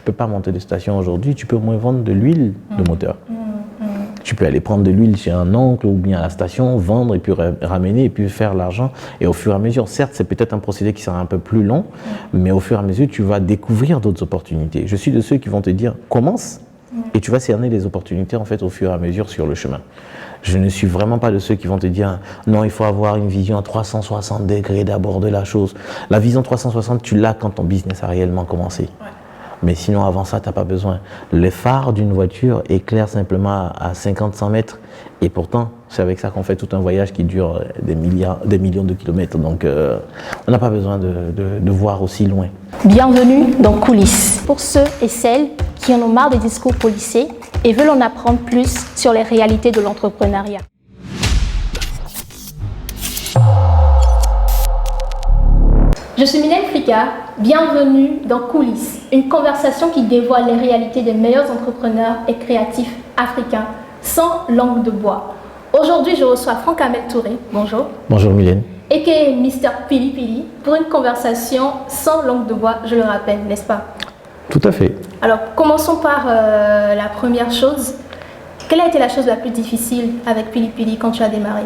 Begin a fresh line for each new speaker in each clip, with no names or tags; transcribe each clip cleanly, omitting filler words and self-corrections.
peux pas monter de station aujourd'hui, tu peux au moins vendre de l'huile de moteur. Tu peux aller prendre de l'huile chez un oncle ou bien à la station, vendre et puis ramener et puis faire l'argent. Et au fur et à mesure, certes, c'est peut-être un procédé qui sera un peu plus long, mais au fur et à mesure, tu vas découvrir d'autres opportunités. Je suis de ceux qui vont te dire, commence et tu vas cerner les opportunités en fait au fur et à mesure sur le chemin. Je ne suis vraiment pas de ceux qui vont te dire, non, il faut avoir une vision à 360 degrés d'abord de la chose. La vision 360, tu l'as quand ton business a réellement commencé. Ouais. Mais sinon, avant ça, tu n'as pas besoin. Le phare d'une voiture éclaire simplement à 50-100 mètres. Et pourtant, c'est avec ça qu'on fait tout un voyage qui dure des millions de kilomètres. Donc, on n'a pas besoin de voir aussi loin.
Bienvenue dans Coulisses. Pour ceux et celles qui en ont marre des discours policiers et veulent en apprendre plus sur les réalités de l'entrepreneuriat. Je suis Mylène Fricard, bienvenue dans Coulisses, une conversation qui dévoile les réalités des meilleurs entrepreneurs et créatifs africains, sans langue de bois. Aujourd'hui, je reçois Franck Amel Touré, bonjour.
Bonjour Mylène.
Et qui est Mr Pili Pili, pour une conversation sans langue de bois, je le rappelle, n'est-ce pas?
Tout à fait.
Alors, commençons par la première chose. Quelle a été la chose la plus difficile avec Pili Pili quand tu as démarré?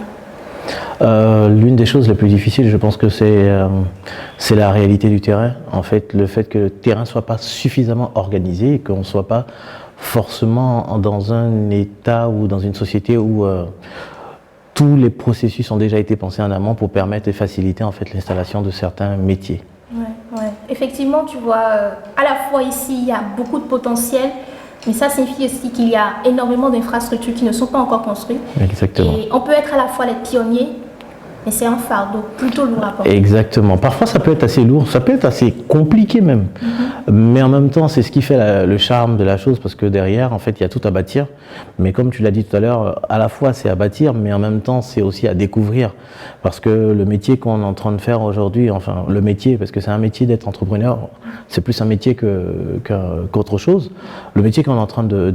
L'une des choses les plus difficiles, je pense que c'est la réalité du terrain. En fait, le fait que le terrain ne soit pas suffisamment organisé et qu'on ne soit pas forcément dans un état ou dans une société où tous les processus ont déjà été pensés en amont pour permettre et faciliter en fait l'installation de certains métiers.
Ouais. Effectivement, tu vois, à la fois ici, il y a beaucoup de potentiel, mais ça signifie aussi qu'il y a énormément d'infrastructures qui ne sont pas encore construites.
Exactement.
Et on peut être à la fois les pionniers, mais c'est un fardeau plutôt lourd à porter.
Exactement. Parfois, ça peut être assez lourd, ça peut être assez compliqué même. Mais en même temps, c'est ce qui fait le charme de la chose, parce que derrière, en fait, il y a tout à bâtir. Mais comme tu l'as dit tout à l'heure, à la fois, c'est à bâtir, mais en même temps, c'est aussi à découvrir. Parce que le métier qu'on est en train de faire aujourd'hui, enfin, le métier, parce que c'est un métier d'être entrepreneur, c'est plus un métier qu'autre chose. Le métier qu'on est en train le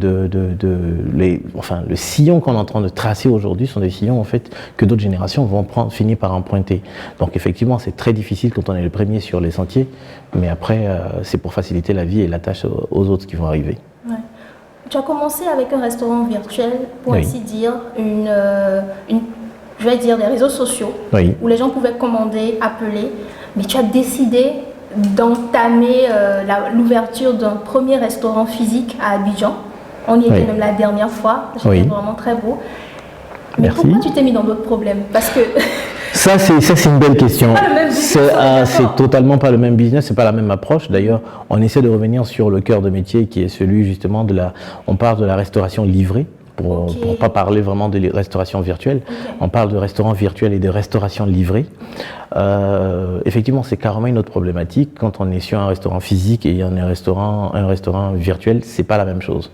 sillon qu'on est en train de tracer aujourd'hui sont des sillons, en fait, que d'autres générations vont finir par emprunter. Donc, effectivement, c'est très difficile quand on est le premier sur les sentiers, mais après, c'est pour faciliter la vie et la tâche aux autres qui vont arriver.
Ouais. Tu as commencé avec un restaurant virtuel, pour ainsi dire, je vais dire des réseaux sociaux, où les gens pouvaient commander, appeler, mais tu as décidé d'entamer l'ouverture d'un premier restaurant physique à Abidjan. On y était même la dernière fois, c'était vraiment très beau. Mais
merci.
Pourquoi tu t'es mis dans d'autres problèmes? Parce que
ça c'est une belle question. C'est totalement pas le même business, c'est pas la même approche. D'ailleurs, on essaie de revenir sur le cœur de métier qui est celui justement on parle de la restauration livrée. Pour ne pas parler vraiment de restauration virtuelle, on parle de restaurant virtuel et de restauration livrée. Effectivement, c'est carrément une autre problématique. Quand on est sur un restaurant physique et un restaurant virtuel, c'est pas la même chose.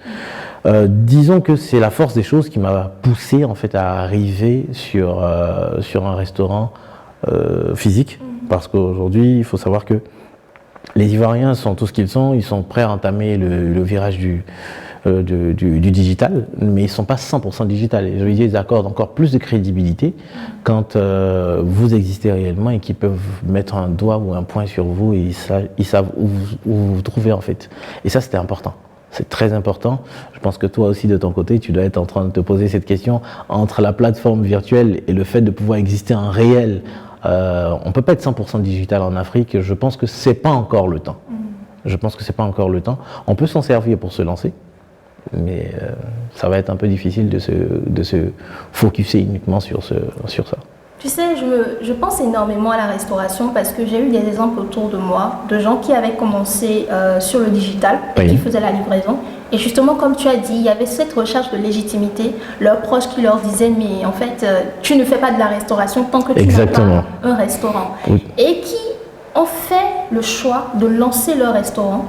Disons que c'est la force des choses qui m'a poussé en fait à arriver sur un restaurant physique, parce qu'aujourd'hui, il faut savoir que les Ivoiriens sont tout ce qu'ils sont, ils sont prêts à entamer le virage du digital, mais ils ne sont pas 100% digital. Et je veux dire, ils accordent encore plus de crédibilité quand vous existez réellement et qu'ils peuvent mettre un doigt ou un point sur vous et ils savent où vous vous trouvez en fait. Et ça, c'était important. C'est très important. Je pense que toi aussi, de ton côté, tu dois être en train de te poser cette question entre la plateforme virtuelle et le fait de pouvoir exister en réel. On ne peut pas être 100% digital en Afrique. Je pense que ce n'est pas encore le temps. On peut s'en servir pour se lancer. Mais ça va être un peu difficile de se focuser uniquement sur ça.
Tu sais, je pense énormément à la restauration parce que j'ai eu des exemples autour de moi de gens qui avaient commencé sur le digital et qui faisaient la livraison. Et justement, comme tu as dit, il y avait cette recherche de légitimité, leurs proches qui leur disaient « mais en fait, tu ne fais pas de la restauration tant que tu n'as pas un restaurant ». Et qui ont fait le choix de lancer leur restaurant.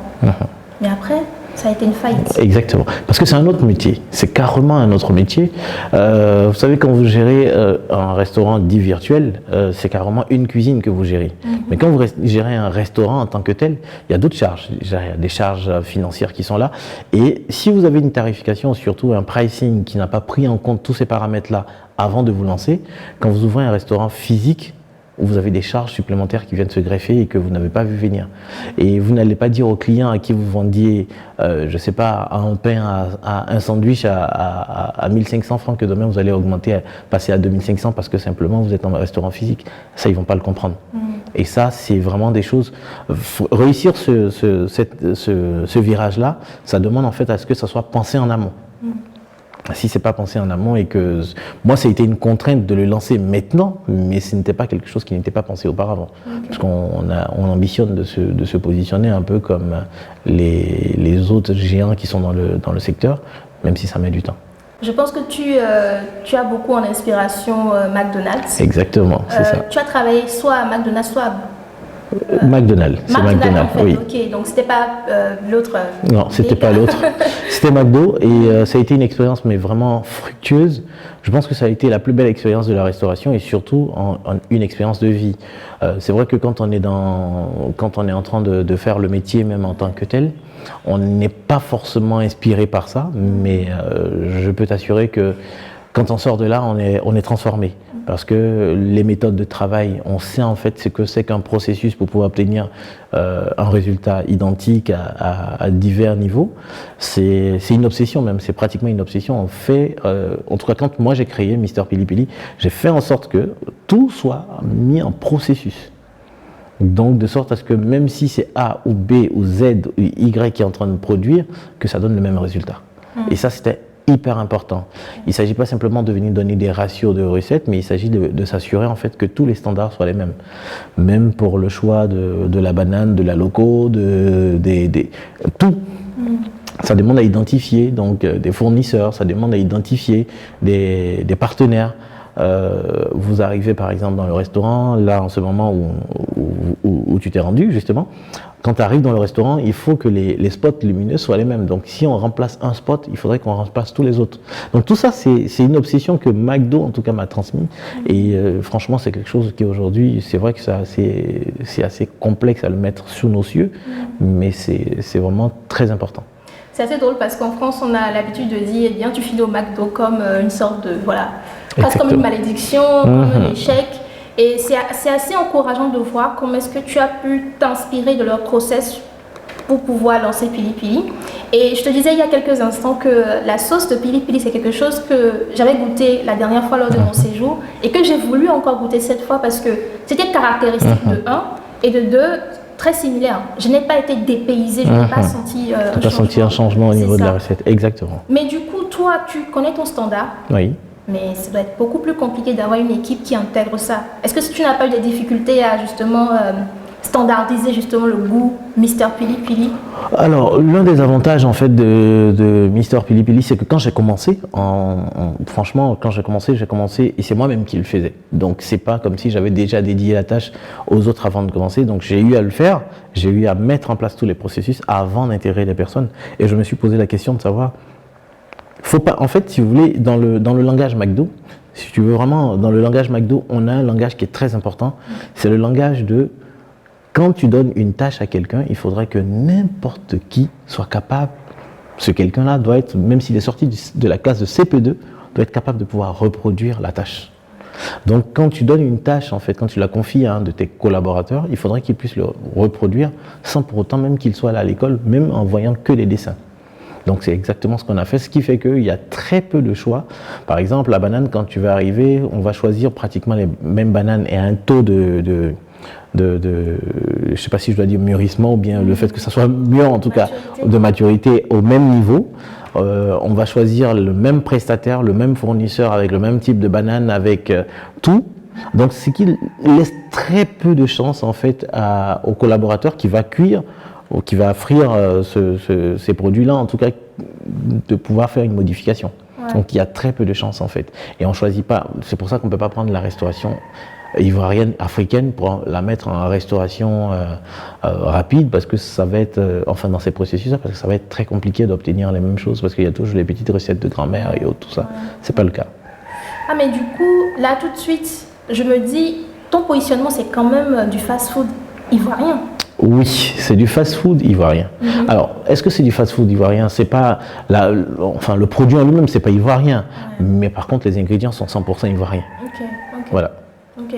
Mais après, ça a été une faillite.
Exactement. Parce que c'est un autre métier. C'est carrément un autre métier. Vous savez, quand vous gérez un restaurant dit virtuel, c'est carrément une cuisine que vous gérez. Mais quand vous gérez un restaurant en tant que tel, il y a d'autres charges. Il y a des charges financières qui sont là. Et si vous avez une tarification, surtout un pricing qui n'a pas pris en compte tous ces paramètres-là avant de vous lancer, quand vous ouvrez un restaurant physique, où vous avez des charges supplémentaires qui viennent se greffer et que vous n'avez pas vu venir. Et vous n'allez pas dire au client à qui vous vendiez, je ne sais pas, un pain, un sandwich à 1500 francs que demain vous allez augmenter, passer à 2500 parce que simplement vous êtes en restaurant physique. Ça, ils ne vont pas le comprendre. Et ça, c'est vraiment des choses. Réussir ce virage-là, ça demande en fait à ce que ça soit pensé en amont. Si c'est pas pensé en amont et que moi ça a été une contrainte de le lancer maintenant, mais ce n'était pas quelque chose qui n'était pas pensé auparavant, parce qu'on ambitionne de se positionner un peu comme les autres géants qui sont dans le secteur, même si ça met du temps.
Je pense que tu as beaucoup en inspiration McDonald's.
Exactement, c'est ça.
Tu as travaillé soit à McDonald's, soit à
McDonald's, c'est McDonald's,
en fait,
oui.
Ok, donc c'était pas l'autre.
Non, c'était pas l'autre. C'était McDo et ça a été une expérience mais vraiment fructueuse. Je pense que ça a été la plus belle expérience de la restauration et surtout une expérience de vie. C'est vrai que quand on est en train de faire le métier même en tant que tel, on n'est pas forcément inspiré par ça, mais je peux t'assurer que quand on sort de là, on est transformé. Parce que les méthodes de travail, on sait en fait ce que c'est qu'un processus pour pouvoir obtenir un résultat identique à divers niveaux. C'est une obsession même, c'est pratiquement une obsession. On fait, en tout cas quand moi j'ai créé Mister Pili Pili, j'ai fait en sorte que tout soit mis en processus. Donc de sorte à ce que même si c'est A ou B ou Z ou Y qui est en train de produire, que ça donne le même résultat. Et ça c'était hyper important. Il ne s'agit pas simplement de venir donner des ratios de recettes, mais il s'agit de s'assurer en fait que tous les standards soient les mêmes. Même pour le choix de la banane, de la loco, tout. Ça demande à identifier donc, des fournisseurs, ça demande à identifier des partenaires. Vous arrivez par exemple dans le restaurant, là en ce moment où tu t'es rendu justement, quand tu arrives dans le restaurant, il faut que les spots lumineux soient les mêmes. Donc si on remplace un spot, il faudrait qu'on remplace tous les autres. Donc tout ça, c'est une obsession que McDo en tout cas m'a transmis. Et franchement, c'est quelque chose qui aujourd'hui, c'est vrai que c'est assez complexe à le mettre sous nos cieux, mais c'est vraiment très important.
C'est assez drôle parce qu'en France, on a l'habitude de dire, eh bien, tu finis au McDo comme une sorte de, voilà, presque comme une malédiction, comme un échec. Et c'est assez encourageant de voir comment est-ce que tu as pu t'inspirer de leur process pour pouvoir lancer Pili Pili. Et je te disais il y a quelques instants que la sauce de Pili Pili, c'est quelque chose que j'avais goûté la dernière fois lors de mon séjour et que j'ai voulu encore goûter cette fois parce que c'était caractéristique de 1 et de 2, très similaire. Je n'ai pas été dépaysée, je n'ai pas senti
un changement au niveau de la recette, exactement.
Mais du coup, toi, tu connais ton standard.
Oui.
Mais ça doit être beaucoup plus compliqué d'avoir une équipe qui intègre ça. Est-ce que tu n'as pas eu des difficultés à justement standardiser justement le goût Mister Pili Pili?
Alors, l'un des avantages en fait de Mister Pili Pili, c'est que quand j'ai commencé, franchement, quand j'ai commencé et c'est moi-même qui le faisais. Donc, c'est pas comme si j'avais déjà dédié la tâche aux autres avant de commencer. Donc, j'ai eu à le faire, j'ai eu à mettre en place tous les processus avant d'intégrer les personnes. Et je me suis posé la question de savoir. Faut pas, en fait, si vous voulez, dans le langage McDo, si tu veux vraiment, dans le langage McDo, on a un langage qui est très important. C'est le langage de quand tu donnes une tâche à quelqu'un, il faudrait que n'importe qui soit capable. Ce quelqu'un-là doit être, même s'il est sorti de la classe de CP2, doit être capable de pouvoir reproduire la tâche. Donc, quand tu donnes une tâche, en fait, quand tu la confies à un de tes collaborateurs, il faudrait qu'il puisse le reproduire sans pour autant même qu'il soit là à l'école, même en voyant que les dessins. Donc c'est exactement ce qu'on a fait, ce qui fait qu'il y a très peu de choix. Par exemple, la banane, quand tu vas arriver, on va choisir pratiquement les mêmes bananes et un taux je ne sais pas si je dois dire mûrissement ou bien le fait que ça soit mûr en tout cas, de maturité au même niveau. On va choisir le même prestataire, le même fournisseur avec le même type de banane, avec tout. Donc ce qui laisse très peu de chance en fait au collaborateur qui va cuire ou qui va frire ces produits-là, en tout cas, de pouvoir faire une modification. Ouais. Donc il y a très peu de chances en fait. Et on ne choisit pas, c'est pour ça qu'on ne peut pas prendre la restauration ivoirienne, africaine, pour la mettre en restauration rapide, parce que ça va être, enfin dans ces processus-là, parce que ça va être très compliqué d'obtenir les mêmes choses, parce qu'il y a toujours les petites recettes de grand-mère et autres, tout ça. Ouais. C'est pas le cas.
Ah mais du coup, là tout de suite, je me dis, ton positionnement c'est quand même du fast-food ivoirien.
Oui, c'est du fast-food ivoirien. Alors, est-ce que c'est du fast-food ivoirien? C'est pas enfin, le produit en lui-même, c'est pas ivoirien. Ouais. Mais par contre, les ingrédients sont 100% ivoiriens.
Ok.
Voilà.
Ok.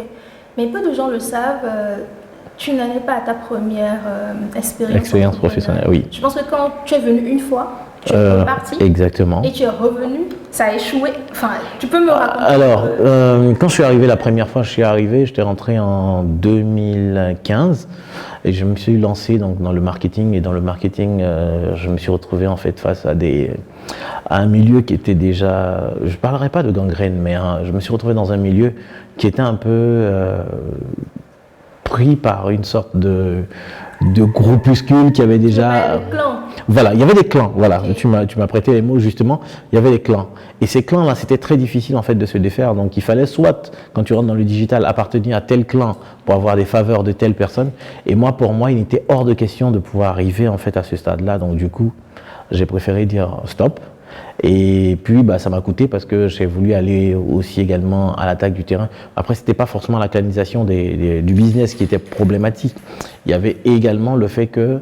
Mais peu de gens le savent. Tu n'en es pas à ta première expérience
professionnelle, oui.
Je pense que quand tu es venu une fois, tu es reparti.
Exactement.
Et tu es revenu, ça a échoué. Enfin, tu peux me raconter.
Alors, quand je suis arrivé la première fois, j'étais rentré en 2015 et je me suis lancé donc, dans le marketing. Et dans le marketing, je me suis retrouvé en fait face à un milieu qui était déjà, je ne parlerai pas de gangrène, mais je me suis retrouvé dans un milieu qui était un peu pris par une sorte de groupuscule qui avait déjà...
Des clans.
Voilà, il y avait des clans, voilà,
Okay.
tu m'as prêté les mots justement, il y avait des clans. Et ces clans-là, c'était très difficile en fait de se défaire, donc il fallait soit, quand tu rentres dans le digital, appartenir à tel clan pour avoir des faveurs de telle personne. Et moi, pour moi, il était hors de question de pouvoir arriver en fait à ce stade-là, donc du coup, j'ai préféré dire stop. Et puis ça m'a coûté parce que j'ai voulu aller aussi également à l'attaque du terrain. Après, c'était pas forcément la canalisation du business qui était problématique. Il y avait également le fait que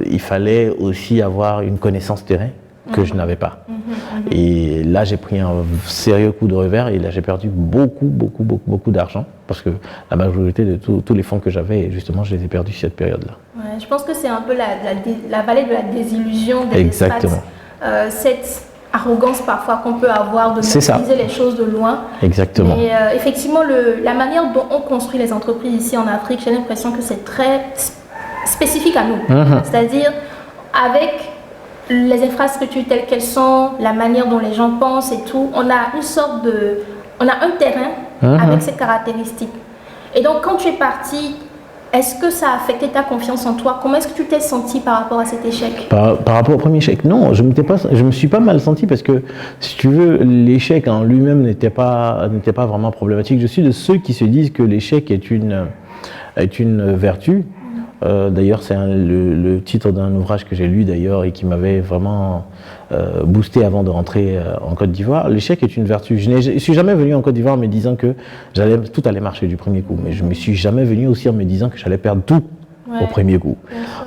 il fallait aussi avoir une connaissance terrain que je n'avais pas. Et là, j'ai pris un sérieux coup de revers et là, j'ai perdu beaucoup d'argent parce que la majorité de tous les fonds que j'avais, justement, je les ai perdus cette période-là.
Ouais, je pense que c'est un peu la vallée de la désillusion des
Exactement.
Cette arrogance parfois qu'on peut avoir de maîtriser les choses de loin.
Exactement.
Mais effectivement, la manière dont on construit les entreprises ici en Afrique, j'ai l'impression que c'est très spécifique à nous. C'est-à-dire avec les infrastructures telles qu'elles sont, la manière dont les gens pensent et tout, on a un terrain avec ces caractéristiques. Et donc quand tu es parti, est-ce que ça a affecté ta confiance en toi? Comment est-ce que tu t'es senti par rapport à cet échec?
Par rapport au premier échec, non, je me suis pas mal senti parce que, si tu veux, l'échec en lui-même n'était pas vraiment problématique. Je suis de ceux qui se disent que l'échec est une vertu. D'ailleurs, c'est le titre d'un ouvrage que j'ai lu d'ailleurs et qui m'avait vraiment boosté avant de rentrer en Côte d'Ivoire. L'échec est une vertu. Je suis jamais venu en Côte d'Ivoire en me disant que tout allait marcher du premier coup, mais je me suis jamais venu aussi en me disant que j'allais perdre tout au premier coup.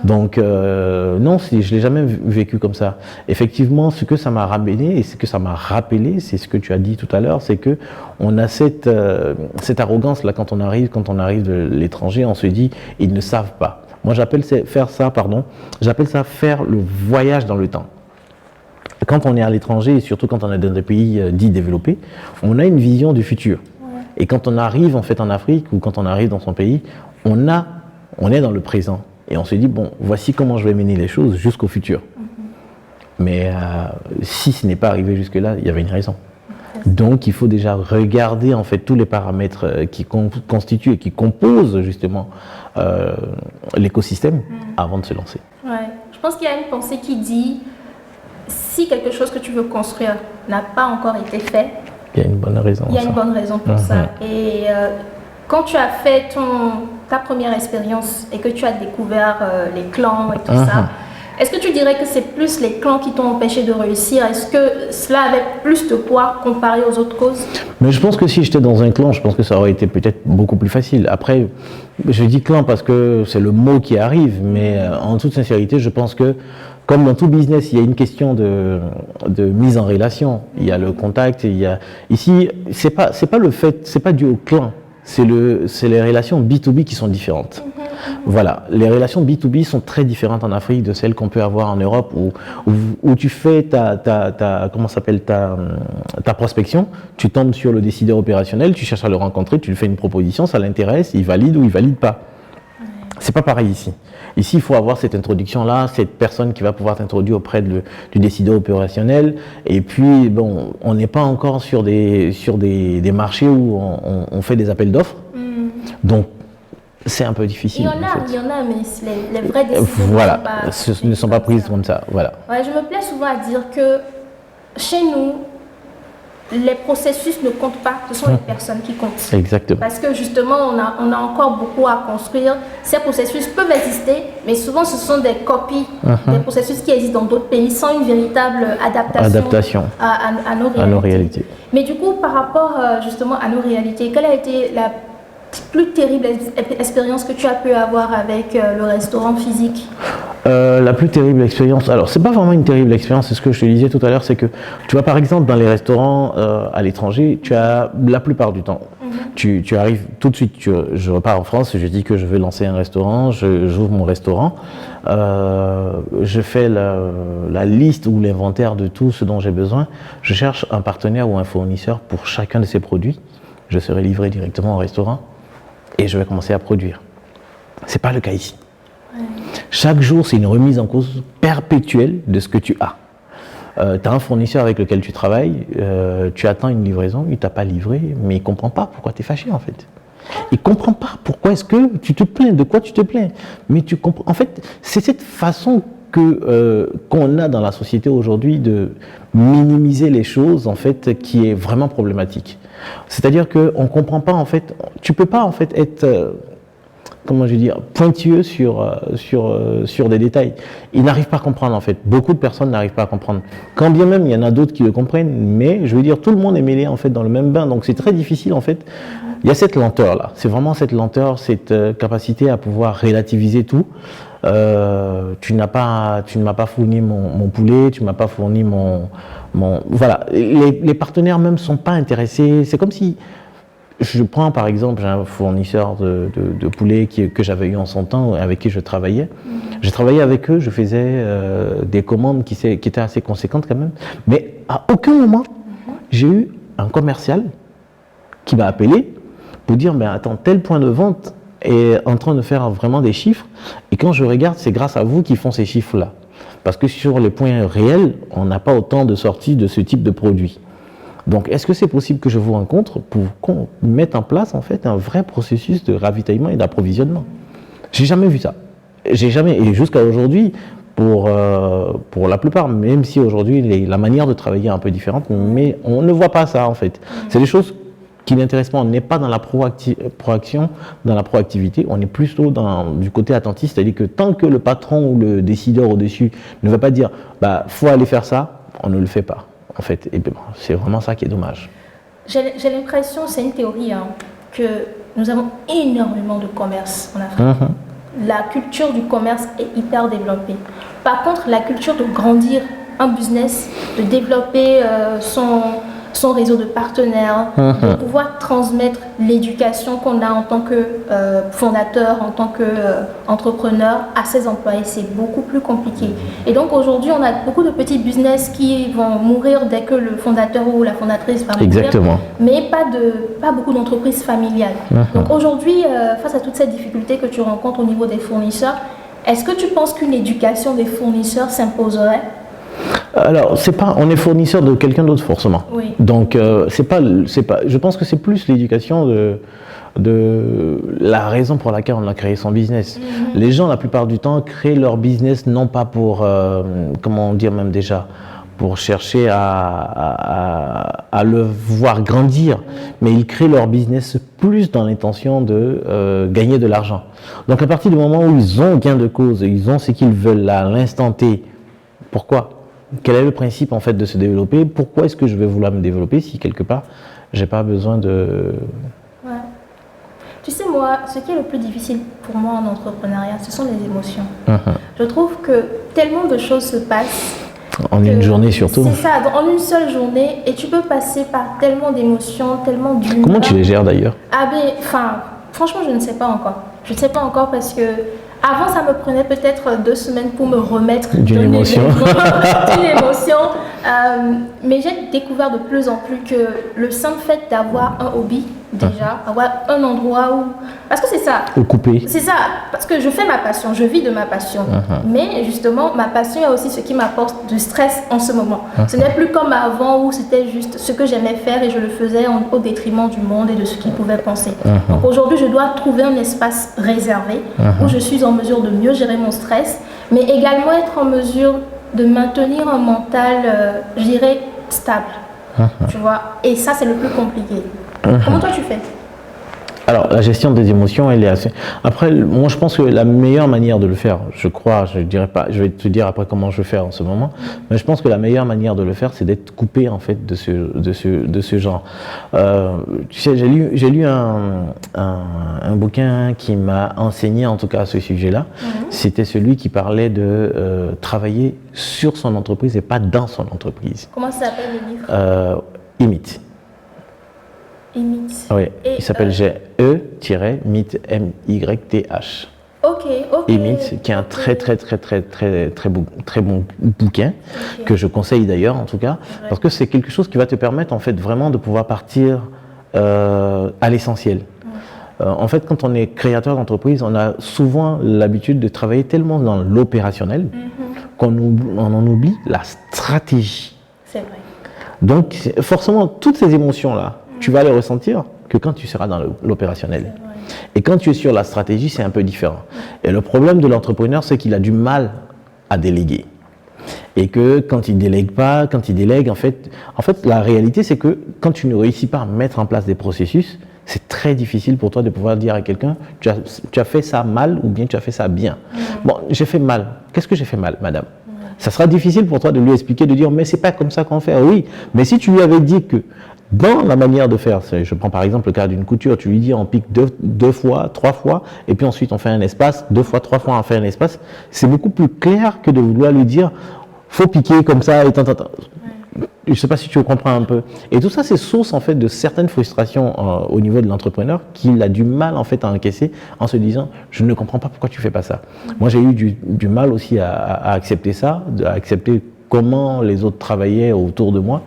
Donc non, je l'ai jamais vécu comme ça. Effectivement, ce que ça m'a ramené et ce que ça m'a rappelé, c'est ce que tu as dit tout à l'heure, c'est que on a cette arrogance là quand on arrive de l'étranger, on se dit ils ne savent pas. Moi, j'appelle ça faire le voyage dans le temps. Quand on est à l'étranger, et surtout quand on est dans des pays dits développés, on a une vision du futur. Et quand on arrive en fait en Afrique ou quand on arrive dans son pays, on est dans le présent. Et on se dit, bon, voici comment je vais mener les choses jusqu'au futur. Mais si ce n'est pas arrivé jusque-là, il y avait une raison. Donc, il faut déjà regarder en fait tous les paramètres qui constituent et qui composent justement l'écosystème avant de se lancer.
Ouais. Je pense qu'il y a une pensée qui dit si quelque chose que tu veux construire n'a pas encore été fait,
il y a une bonne raison.
Il y a une bonne raison pour ça. Et quand tu as fait ta première expérience et que tu as découvert les clans et tout ça, est-ce que tu dirais que c'est plus les clans qui t'ont empêché de réussir? Est-ce que cela avait plus de poids comparé aux autres causes?
Mais je pense que si j'étais dans un clan, je pense que ça aurait été peut-être beaucoup plus facile. Après, je dis clan parce que c'est le mot qui arrive, mais en toute sincérité, je pense que comme dans tout business, il y a une question de mise en relation. Il y a le contact, ici, c'est pas dû au clan. C'est les relations B2B qui sont différentes. Voilà, les relations B2B sont très différentes en Afrique de celles qu'on peut avoir en Europe où tu fais ta prospection, tu tombes sur le décideur opérationnel, tu cherches à le rencontrer, tu lui fais une proposition, ça l'intéresse, il valide ou il valide pas. C'est pas pareil ici. Ici, il faut avoir cette introduction-là, cette personne qui va pouvoir t'introduire auprès du décideur opérationnel. Et puis, bon, on n'est pas encore sur des marchés où on fait des appels d'offres. Donc, c'est un peu difficile.
Il y en a, mais les vraies décisions
ne sont pas prises comme ça. Voilà.
Ouais, je me plais souvent à dire que chez nous, les processus ne comptent pas, ce sont les personnes qui comptent.
Exactement.
Parce que justement, on a encore beaucoup à construire. Ces processus peuvent exister, mais souvent ce sont des copies des processus qui existent dans d'autres pays sans une véritable adaptation à nos réalités. Mais du coup, par rapport justement à nos réalités, quelle a été la plus terrible expérience que tu as pu avoir avec le restaurant physique?
La plus terrible expérience, alors c'est pas vraiment une terrible expérience, c'est ce que je te disais tout à l'heure, c'est que tu vois par exemple dans les restaurants à l'étranger, tu as la plupart du temps, Tu arrives tout de suite, je repars en France, je dis que je veux lancer un restaurant, j'ouvre mon restaurant, je fais la liste ou l'inventaire de tout ce dont j'ai besoin, je cherche un partenaire ou un fournisseur pour chacun de ces produits, je serai livré directement au restaurant et je vais commencer à produire. Ce n'est pas le cas ici. Chaque jour, c'est une remise en cause perpétuelle de ce que tu as. Tu as un fournisseur avec lequel tu travailles, tu attends une livraison, il ne t'a pas livré, mais il ne comprend pas pourquoi tu es fâché en fait. Il ne comprend pas pourquoi est-ce que tu te plains, de quoi tu te plains. Mais tu comprends. En fait, c'est cette façon qu'on a dans la société aujourd'hui de minimiser les choses en fait qui est vraiment problématique. C'est-à-dire qu'on ne comprend pas en fait, tu ne peux pas en fait être comment je veux dire, pointilleux sur des détails. Ils n'arrivent pas à comprendre en fait. Beaucoup de personnes n'arrivent pas à comprendre. Quand bien même il y en a d'autres qui le comprennent, mais je veux dire tout le monde est mêlé en fait dans le même bain, donc c'est très difficile en fait. Il y a cette lenteur là. C'est vraiment cette lenteur, cette capacité à pouvoir relativiser tout. Tu ne m'as pas fourni mon poulet, tu ne m'as pas fourni mon voilà. Les partenaires même sont pas intéressés. C'est comme si je prends par exemple, j'ai un fournisseur de poulet que j'avais eu en son temps, avec qui je travaillais. J'ai travaillé avec eux, je faisais des commandes qui étaient assez conséquentes quand même. Mais à aucun moment, j'ai eu un commercial qui m'a appelé pour dire ben attends, tel point de vente est en train de faire vraiment des chiffres. Et quand je regarde, c'est grâce à vous qu'ils font ces chiffres-là. Parce que sur les points réels, on n'a pas autant de sorties de ce type de produit. Donc, est-ce que c'est possible que je vous rencontre pour qu'on mette en place en fait un vrai processus de ravitaillement et d'approvisionnement? J'ai jamais vu ça. J'ai jamais, et jusqu'à aujourd'hui, pour la plupart, même si aujourd'hui la manière de travailler est un peu différente, mais on ne voit pas ça en fait. C'est des choses qui n'intéressent pas. On n'est pas dans la proaction, dans la proactivité. On est plutôt du côté attentiste, c'est-à-dire que tant que le patron ou le décideur au-dessus ne va pas dire, bah, faut aller faire ça, on ne le fait pas. En fait, et c'est vraiment ça qui est dommage.
J'ai l'impression, c'est une théorie, que nous avons énormément de commerce en Afrique. La culture du commerce est hyper développée. Par contre, la culture de grandir un business, de développer son réseau de partenaires, de pouvoir transmettre l'éducation qu'on a en tant que fondateur, en tant qu'entrepreneur à ses employés, c'est beaucoup plus compliqué. Et donc aujourd'hui, on a beaucoup de petits business qui vont mourir dès que le fondateur ou la fondatrice va mourir.
Exactement.
Mais pas beaucoup d'entreprises familiales. Donc aujourd'hui, face à toutes ces difficultés que tu rencontres au niveau des fournisseurs, est-ce que tu penses qu'une éducation des fournisseurs s'imposerait?
Alors, on est fournisseur de quelqu'un d'autre forcément.
Oui.
Donc, je pense que c'est plus l'éducation de la raison pour laquelle on a créé son business. Les gens, la plupart du temps, créent leur business non pas pour, comment dire même déjà, pour chercher à le voir grandir, mais ils créent leur business plus dans l'intention de gagner de l'argent. Donc, à partir du moment où ils ont gain de cause, ils ont ce qu'ils veulent à l'instant T, pourquoi ? Quel est le principe en fait de se développer? Pourquoi est-ce que je vais vouloir me développer si quelque part j'ai pas besoin de...
Ouais. Tu sais moi, ce qui est le plus difficile pour moi en entrepreneuriat, ce sont les émotions. Je trouve que tellement de choses se passent.
En une journée surtout.
C'est ça, en une seule journée, et tu peux passer par tellement d'émotions, tellement d'humeur.
Comment tu les gères d'ailleurs?
Ah ben, franchement je ne sais pas encore. Je ne sais pas encore parce que avant, ça me prenait peut-être 2 semaines pour me remettre
d'une émotion.
Mais j'ai découvert de plus en plus que le simple fait d'avoir un hobby, déjà, avoir un endroit où... Parce que c'est ça.
Ou couper.
C'est ça, parce que je fais ma passion, je vis de ma passion. Mais justement, ma passion est aussi ce qui m'apporte du stress en ce moment. Ce n'est plus comme avant où c'était juste ce que j'aimais faire et je le faisais au détriment du monde et de ce qu'ils pouvaient penser. Donc aujourd'hui, je dois trouver un espace réservé où je suis en mesure de mieux gérer mon stress, mais également être en mesure de maintenir un mental, je dirais, stable. Tu vois, et ça, c'est le plus compliqué. Comment toi tu fais?
Alors, la gestion des émotions, elle est assez... Après, moi, je pense que la meilleure manière de le faire, je crois, je dirais pas, je vais te dire après comment je fais en ce moment, mais je pense que la meilleure manière de le faire, c'est d'être coupé, en fait, de ce genre. Tu sais, j'ai lu un bouquin qui m'a enseigné, en tout cas, à ce sujet-là. C'était celui qui parlait de travailler sur son entreprise et pas dans son entreprise.
Comment ça s'appelle le livre?
Imite.
E-Myth.
Oui, il s'appelle E-Myth, M-Y-T-H.
Ok.
E-Myth, qui est un très bon bouquin, que je conseille d'ailleurs en tout cas, parce que c'est quelque chose qui va te permettre en fait vraiment de pouvoir partir à l'essentiel. En fait, quand on est créateur d'entreprise, on a souvent l'habitude de travailler tellement dans l'opérationnel qu'on en oublie la stratégie.
C'est vrai.
Donc, forcément, toutes ces émotions-là, tu vas les ressentir que quand tu seras dans l'opérationnel. Et quand tu es sur la stratégie, c'est un peu différent. Et le problème de l'entrepreneur, c'est qu'il a du mal à déléguer. Et que quand il délègue pas, quand il délègue, en fait, la réalité, c'est que quand tu ne réussis pas à mettre en place des processus, c'est très difficile pour toi de pouvoir dire à quelqu'un, tu as fait ça mal ou bien tu as fait ça bien. Bon, j'ai fait mal. Qu'est-ce que j'ai fait mal, madame? Ça sera difficile pour toi de lui expliquer, de dire, mais c'est pas comme ça qu'on fait. Oui, mais si tu lui avais dit que dans la manière de faire, je prends par exemple le cas d'une couture, tu lui dis on pique deux fois, 3 fois, et puis ensuite on fait un espace, 2 fois, 3 fois on fait un espace, c'est beaucoup plus clair que de vouloir lui dire, faut piquer comme ça, et tant. Je ne sais pas si tu comprends un peu. Et tout ça, c'est source en fait de certaines frustrations au niveau de l'entrepreneur qu'il a du mal en fait à encaisser en se disant je ne comprends pas pourquoi tu fais pas ça. Moi, j'ai eu du mal aussi à accepter ça, à accepter comment les autres travaillaient autour de moi.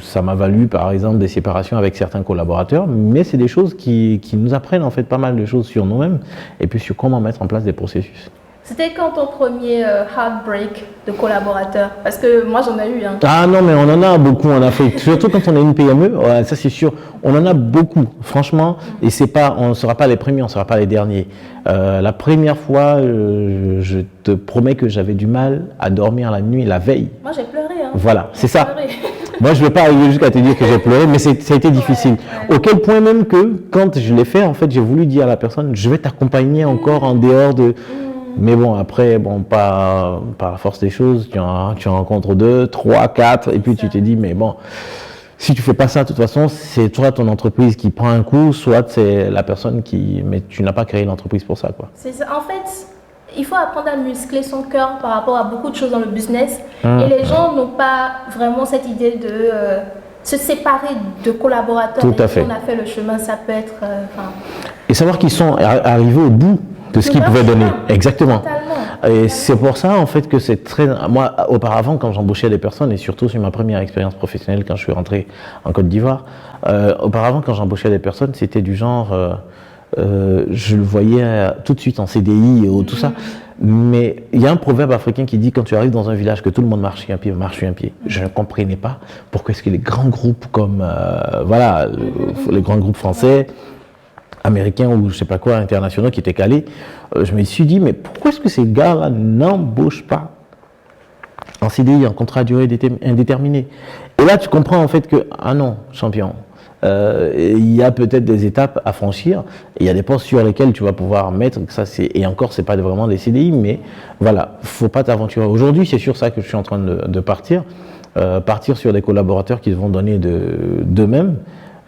Ça m'a valu par exemple des séparations avec certains collaborateurs, mais c'est des choses qui nous apprennent en fait pas mal de choses sur nous-mêmes et puis sur comment mettre en place des processus.
C'était quand ton premier heartbreak de collaborateur? Parce que moi, j'en ai eu.
Ah non, mais on en a beaucoup en Afrique. Surtout quand on est une PME, ouais, ça c'est sûr. On en a beaucoup, franchement. Et c'est pas, on ne sera pas les premiers, on ne sera pas les derniers. La première fois, je te promets que j'avais du mal à dormir la nuit, la veille.
Moi, j'ai pleuré.
Voilà, c'est ça. Moi, je ne vais pas arriver jusqu'à te dire que j'ai pleuré, mais ça a été difficile. Auquel point même que, quand je l'ai fait, en fait, j'ai voulu dire à la personne, je vais t'accompagner encore en dehors de... Mais bon, après, par la force des choses, tu en rencontres 2, 3, 4, et puis tu te dis, mais bon, si tu fais pas ça, de toute façon, c'est toi, ton entreprise qui prend un coup, soit c'est la personne qui... Mais tu n'as pas créé l'entreprise pour ça, quoi.
C'est ça. En fait, il faut apprendre à muscler son cœur par rapport à beaucoup de choses dans le business. Et les gens n'ont pas vraiment cette idée de se séparer de collaborateurs.
Tout à fait.
On a fait le chemin, ça peut être...
Et savoir qu'ils sont arrivés au bout de ce qu'ils pouvaient donner. Exactement.
Totalement.
Et c'est pour ça, en fait, que c'est très... Moi, auparavant, quand j'embauchais des personnes, et surtout sur ma première expérience professionnelle, quand je suis rentré en Côte d'Ivoire, auparavant, quand j'embauchais des personnes, c'était du genre... je le voyais tout de suite en CDI ou tout ça. Mais il y a un proverbe africain qui dit, quand tu arrives dans un village que tout le monde marche sur un pied, marche sur un pied. Je ne comprenais pas pourquoi est-ce que les grands groupes comme... les grands groupes français... américains ou je sais pas quoi, internationaux qui étaient calés, je me suis dit, mais pourquoi est-ce que ces gars-là n'embauchent pas en CDI, en contrat à durée indéterminée? Et là, tu comprends en fait que, ah non, champion, il y a peut-être des étapes à franchir, et il y a des postes sur lesquels tu vas pouvoir mettre, et encore, c'est pas vraiment des CDI, mais voilà, faut pas t'aventurer. Aujourd'hui, c'est sur ça que je suis en train de partir sur des collaborateurs qui vont donner d'eux-mêmes.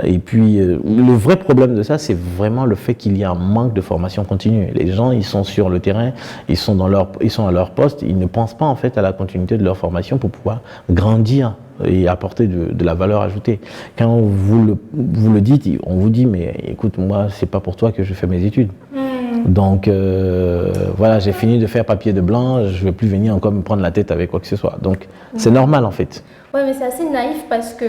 Et puis, le vrai problème de ça, c'est vraiment le fait qu'il y a un manque de formation continue. Les gens, ils sont sur le terrain, ils sont à leur poste, ils ne pensent pas en fait à la continuité de leur formation pour pouvoir grandir et apporter de la valeur ajoutée. Quand vous le dites, on vous dit, mais écoute, moi, c'est pas pour toi que je fais mes études. Donc, voilà, j'ai fini de faire papier de blanc, je ne vais plus venir encore me prendre la tête avec quoi que ce soit. Donc, c'est normal en fait.
Oui, mais c'est assez naïf parce que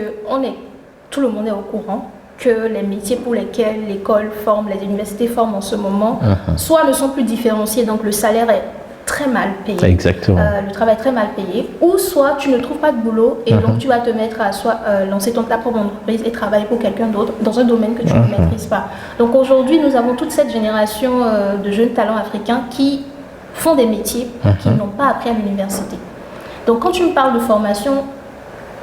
tout le monde est au courant que les métiers pour lesquels l'école forme, les universités forment en ce moment, soit ne sont plus différenciés, donc le salaire est très mal payé, le travail est très mal payé, ou soit tu ne trouves pas de boulot et donc tu vas te mettre à soit lancer ta propre entreprise et travailler pour quelqu'un d'autre dans un domaine que tu ne maîtrises pas. Donc aujourd'hui, nous avons toute cette génération de jeunes talents africains qui font des métiers qu'ils n'ont pas appris à l'université. Donc quand tu me parles de formation,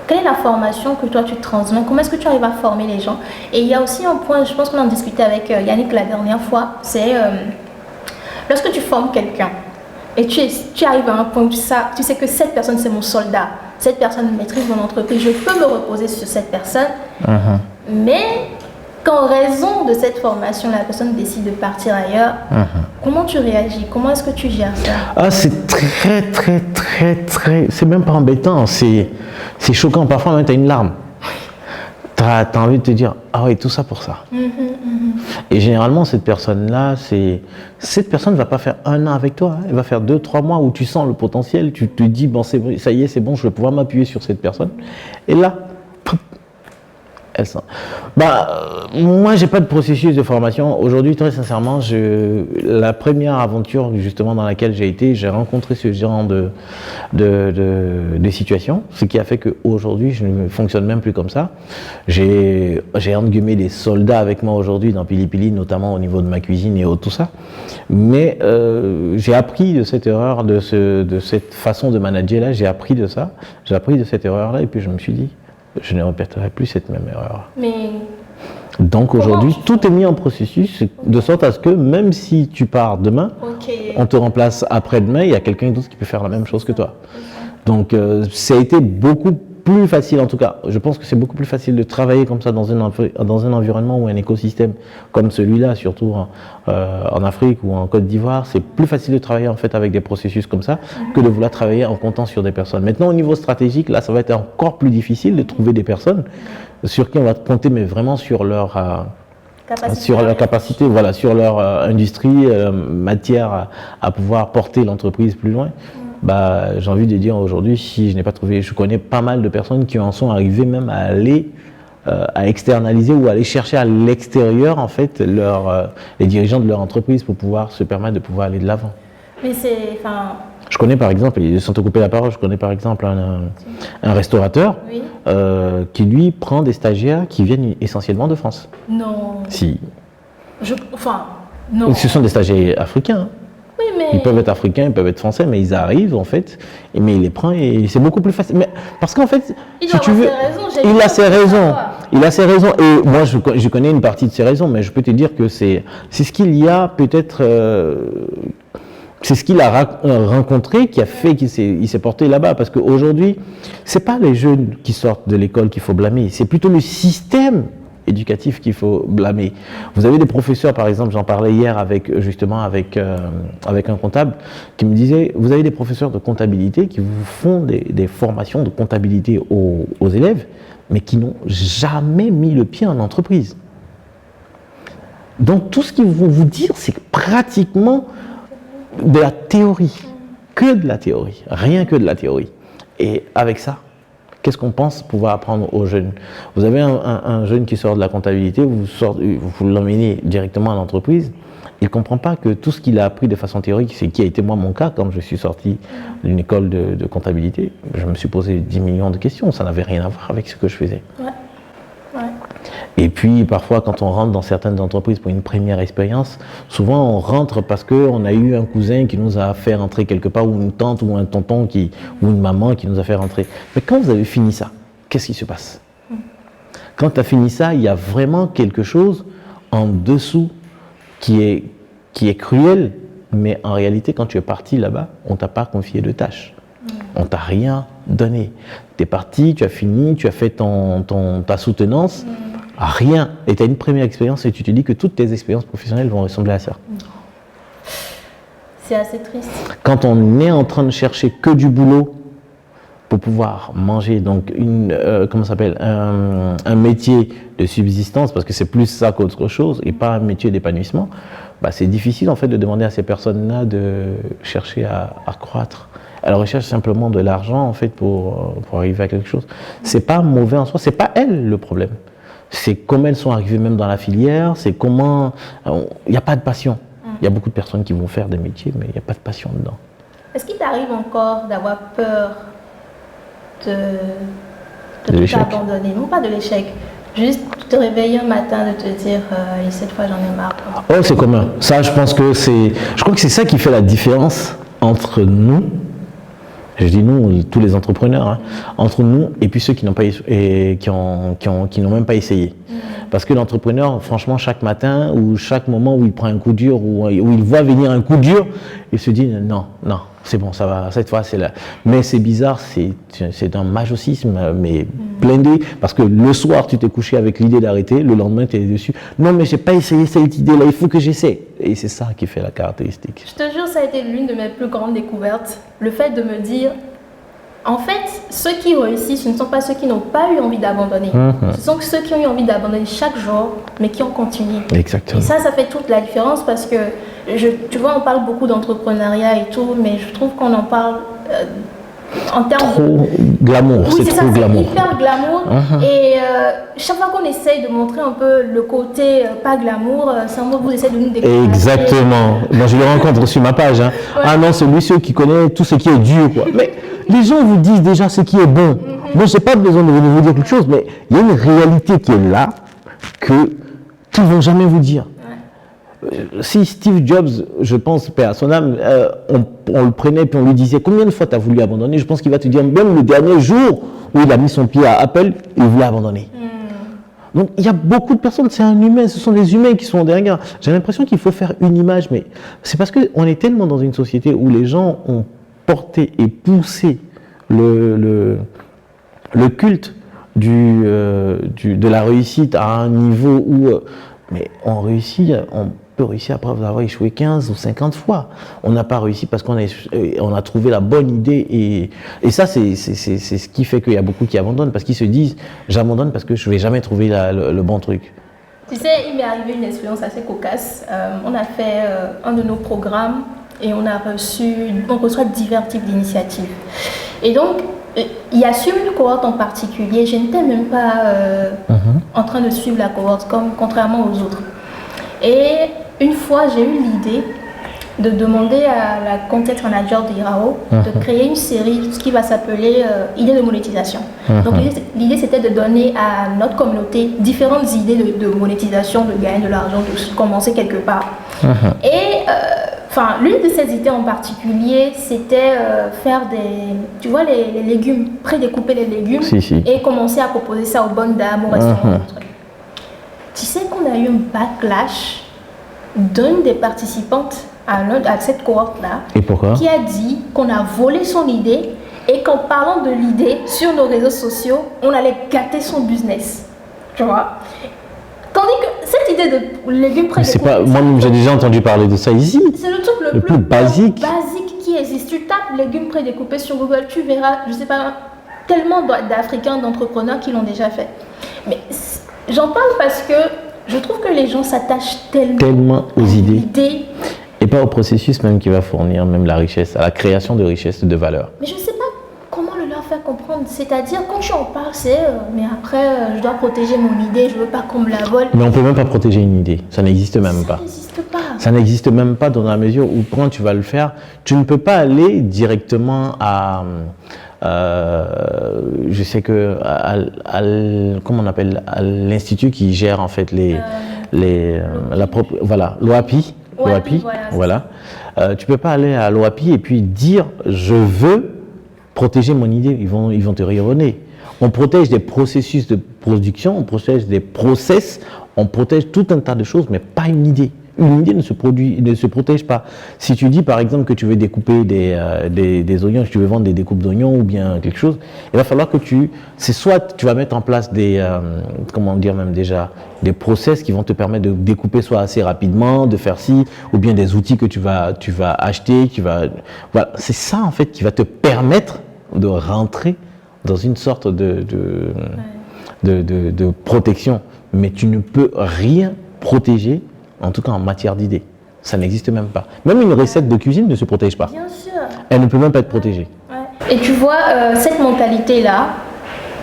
quelle est la formation que toi tu transmets? Comment est-ce que tu arrives à former les gens? Et il y a aussi un point, je pense qu'on en discutait avec Yannick la dernière fois, c'est lorsque tu formes quelqu'un et tu arrives à un point où tu sais que cette personne c'est mon soldat, cette personne maîtrise mon entreprise, je peux me reposer sur cette personne, mais qu'en raison de cette formation, la personne décide de partir ailleurs, comment tu réagis? Comment est-ce que tu gères ça?
Ah, c'est très, c'est même pas embêtant, c'est choquant. Parfois même, tu as une larme. tu as envie de te dire, ah oui, tout ça pour ça. Et généralement, cette personne-là, cette personne ne va pas faire 1 an avec toi, hein. Elle va faire 2-3 mois où tu sens le potentiel, tu te dis, bon, ça y est, c'est bon, je vais pouvoir m'appuyer sur cette personne. Et là, elle sent. Moi, j'ai pas de processus de formation. Aujourd'hui, très sincèrement, la première aventure justement dans laquelle j'ai été, j'ai rencontré ce genre de situation, ce qui a fait qu'aujourd'hui, je ne fonctionne même plus comme ça. J'ai entre guillemets des soldats avec moi aujourd'hui dans Pili Pili, notamment au niveau de ma cuisine et tout ça. Mais j'ai appris de cette erreur, de cette façon de manager là, j'ai appris de ça, j'ai appris de cette erreur là, et puis je me suis dit, je ne répéterai plus cette même erreur. Donc aujourd'hui, tout est mis en processus de sorte à ce que même si tu pars demain, on te remplace après-demain, il y a quelqu'un d'autre qui peut faire la même chose que toi. Donc ça a été beaucoup plus facile, en tout cas, je pense que c'est beaucoup plus facile de travailler comme ça dans un environnement ou un écosystème comme celui-là, surtout en Afrique ou en Côte d'Ivoire. C'est plus facile de travailler en fait avec des processus comme ça que de vouloir travailler en comptant sur des personnes. Maintenant, au niveau stratégique, là, ça va être encore plus difficile de trouver des personnes sur qui on va compter, mais vraiment sur leur capacité, voilà, sur leur industrie, matière à pouvoir porter l'entreprise plus loin. J'ai envie de dire aujourd'hui, si je n'ai pas trouvé, je connais pas mal de personnes qui en sont arrivées même à aller à externaliser ou à aller chercher à l'extérieur en fait les dirigeants de leur entreprise pour pouvoir se permettre de pouvoir aller de l'avant.
Mais
je connais par exemple, sans te couper la parole, je connais par exemple un restaurateur qui lui prend des stagiaires qui viennent essentiellement de France.
Non.
Si.
Non.
Ce sont des stagiaires africains. Hein.
Oui, mais...
Ils peuvent être africains, ils peuvent être français, mais ils arrivent en fait, mais il les prend et c'est beaucoup plus facile. Mais, parce qu'en fait, il a ses raisons. Et moi, je connais une partie de ses raisons, mais je peux te dire que c'est ce qu'il y a peut-être, c'est ce qu'il a rencontré qui a fait qu'il s'est porté là-bas. Parce qu'aujourd'hui, c'est pas les jeunes qui sortent de l'école qu'il faut blâmer, c'est plutôt le système éducatif qu'il faut blâmer. Vous avez des professeurs, par exemple, j'en parlais hier avec un comptable qui me disait, vous avez des professeurs de comptabilité qui vous font des formations de comptabilité aux élèves, mais qui n'ont jamais mis le pied en entreprise. Donc tout ce qu'ils vont vous dire, c'est pratiquement de la théorie, que de la théorie, rien que de la théorie. Et avec ça, qu'est-ce qu'on pense pouvoir apprendre aux jeunes? Vous avez un jeune qui sort de la comptabilité, vous l'emmenez directement à l'entreprise, il ne comprend pas que tout ce qu'il a appris de façon théorique, c'est qui a été moi mon cas, quand je suis sorti d'une école de comptabilité, je me suis posé 10 millions de questions, ça n'avait rien à voir avec ce que je faisais. Et puis parfois quand on rentre dans certaines entreprises pour une première expérience, souvent on rentre parce qu'on a eu un cousin qui nous a fait rentrer quelque part, ou une tante ou un tonton ou une maman qui nous a fait rentrer. Mais quand vous avez fini ça, qu'est-ce qui se passe? Quand tu as fini ça, il y a vraiment quelque chose en dessous qui est cruel, mais en réalité quand tu es parti là-bas, on ne t'a pas confié de tâches. On ne t'a rien donné. Tu es parti, tu as fini, tu as fait ta soutenance, rien. Et tu as une première expérience et tu te dis que toutes tes expériences professionnelles vont ressembler à ça.
C'est assez triste.
Quand on est en train de chercher que du boulot pour pouvoir manger, donc un métier de subsistance, parce que c'est plus ça qu'autre chose, et pas un métier d'épanouissement, c'est difficile en fait de demander à ces personnes-là de chercher à croître. Elle recherche simplement de l'argent en fait pour arriver à quelque chose. C'est pas mauvais en soi, c'est pas elles le problème. C'est comment elles sont arrivées même dans la filière, c'est comment... Il n'y a pas de passion. Il y a beaucoup de personnes qui vont faire des métiers, mais il n'y a pas de passion dedans.
Est-ce qu'il t'arrive encore d'avoir peur de tout abandonner? Non pas de l'échec, juste te réveiller un matin de te dire et cette fois j'en ai marre.
Oh, c'est commun. Ça, je pense que je crois que c'est ça qui fait la différence entre nous. Je dis nous, tous les entrepreneurs, hein, entre nous et puis ceux qui n'ont pas qui n'ont même pas essayé. Parce que l'entrepreneur, franchement, chaque matin ou chaque moment où il prend un coup dur, où il voit venir un coup dur, il se dit non, c'est bon, ça va, cette fois c'est là. Mais c'est bizarre, c'est un masochisme, mais blindé, parce que le soir tu t'es couché avec l'idée d'arrêter, le lendemain tu es dessus. Non, mais j'ai pas essayé cette idée-là, il faut que j'essaie. Et c'est ça qui fait la caractéristique.
Je te jure, ça a été l'une de mes plus grandes découvertes. Le fait de me dire, en fait, ceux qui réussissent, ce ne sont pas ceux qui n'ont pas eu envie d'abandonner. Ce sont ceux qui ont eu envie d'abandonner chaque jour, mais qui ont continué.
Exactement.
Et ça fait toute la différence parce que, tu vois, on parle beaucoup d'entrepreneuriat et tout, mais je trouve qu'on en parle en termes
trop glamour,
oui,
c'est trop glamour.
C'est hyper glamour. Et chaque fois qu'on essaye de montrer un peu le côté pas glamour, c'est un mot que vous essayez de nous décourager.
Exactement. Moi, je le rencontre sur ma page. Hein. Ouais. Ah non, c'est lui qui connaît tout ce qui est dur. Quoi. Mais les gens vous disent déjà ce qui est bon. Moi, je n'ai pas besoin de vous dire quelque chose, mais il y a une réalité qui est là que qu'ils ne vont jamais vous dire. Si Steve Jobs, je pense, paix à son âme, on le prenait et on lui disait combien de fois tu as voulu abandonner, je pense qu'il va te dire même le dernier jour où il a mis son pied à Apple, il voulait abandonner. Donc il y a beaucoup de personnes, c'est un humain, ce sont des humains qui sont derrière. J'ai l'impression qu'il faut faire une image, mais c'est parce qu'on est tellement dans une société où les gens ont porté et poussé le culte de la réussite à un niveau où... mais on peut réussir après avoir échoué 15 ou 50 fois. On n'a pas réussi parce qu'on a trouvé la bonne idée. Et ça, c'est ce qui fait qu'il y a beaucoup qui abandonnent, parce qu'ils se disent « j'abandonne parce que je ne vais jamais trouver le bon truc ».
Tu sais, il m'est arrivé une expérience assez cocasse. On a fait un de nos programmes et on reçoit divers types d'initiatives. Et donc, il y a sur une cohorte en particulier, je n'étais même pas en train de suivre la cohorte, contrairement aux autres. Et une fois, j'ai eu l'idée de demander à la content manager d'Irao de créer une série, ce qui va s'appeler idées de monétisation. Donc l'idée, c'était de donner à notre communauté différentes idées de monétisation, de gagner de l'argent, de commencer quelque part. Et l'une de ces idées en particulier, c'était faire tu vois, les légumes, prédécouper les légumes et commencer à proposer ça aux bonnes dames, aux restaurants. Tu sais qu'on a eu un backlash d'une des participantes à cette cohorte-là, qui a dit qu'on a volé son idée et qu'en parlant de l'idée sur nos réseaux sociaux, on allait gâter son business. Tu vois? Tandis que cette idée de légumes prédécoupés...
Moi, j'ai déjà entendu parler de ça ici.
C'est le truc le plus basique qui existe. Tu tapes légumes prédécoupés sur Google, tu verras, je sais pas, tellement d'Africains, d'entrepreneurs qui l'ont déjà fait. Mais j'en parle parce que je trouve que les gens s'attachent tellement
aux idées. Et pas au processus même qui va fournir même la richesse, à la création de richesse, de valeur.
Mais je ne sais pas comment le leur faire comprendre. C'est-à-dire, quand tu en parles, c'est mais après, je dois protéger mon idée, je ne veux pas qu'on me la vole.
Mais on ne peut même pas protéger une idée. Ça n'existe même pas.
Ça n'existe pas.
Ça n'existe même pas dans la mesure où, quand tu vas le faire, tu ne peux pas aller directement à... je sais que comment on appelle, à l'institut qui gère en fait l'OAPI. Voilà. Tu peux pas aller à l'OAPI et puis dire je veux protéger mon idée. Ils vont te rire au nez. On protège des processus de production, on protège des process, on protège tout un tas de choses, mais pas une idée. Une idée ne se protège pas. Si tu dis par exemple que tu veux découper des oignons, que tu veux vendre des découpes d'oignons ou bien quelque chose, il va falloir que soit tu vas mettre en place des process qui vont te permettre de découper soit assez rapidement, de faire ci, ou bien des outils que tu vas acheter, voilà, c'est ça en fait qui va te permettre de rentrer dans une sorte de protection. Mais tu ne peux rien protéger. En tout cas, en matière d'idées, ça n'existe même pas. Même une recette de cuisine ne se protège pas.
Bien sûr.
Elle ne peut même pas être protégée.
Et tu vois, cette mentalité-là,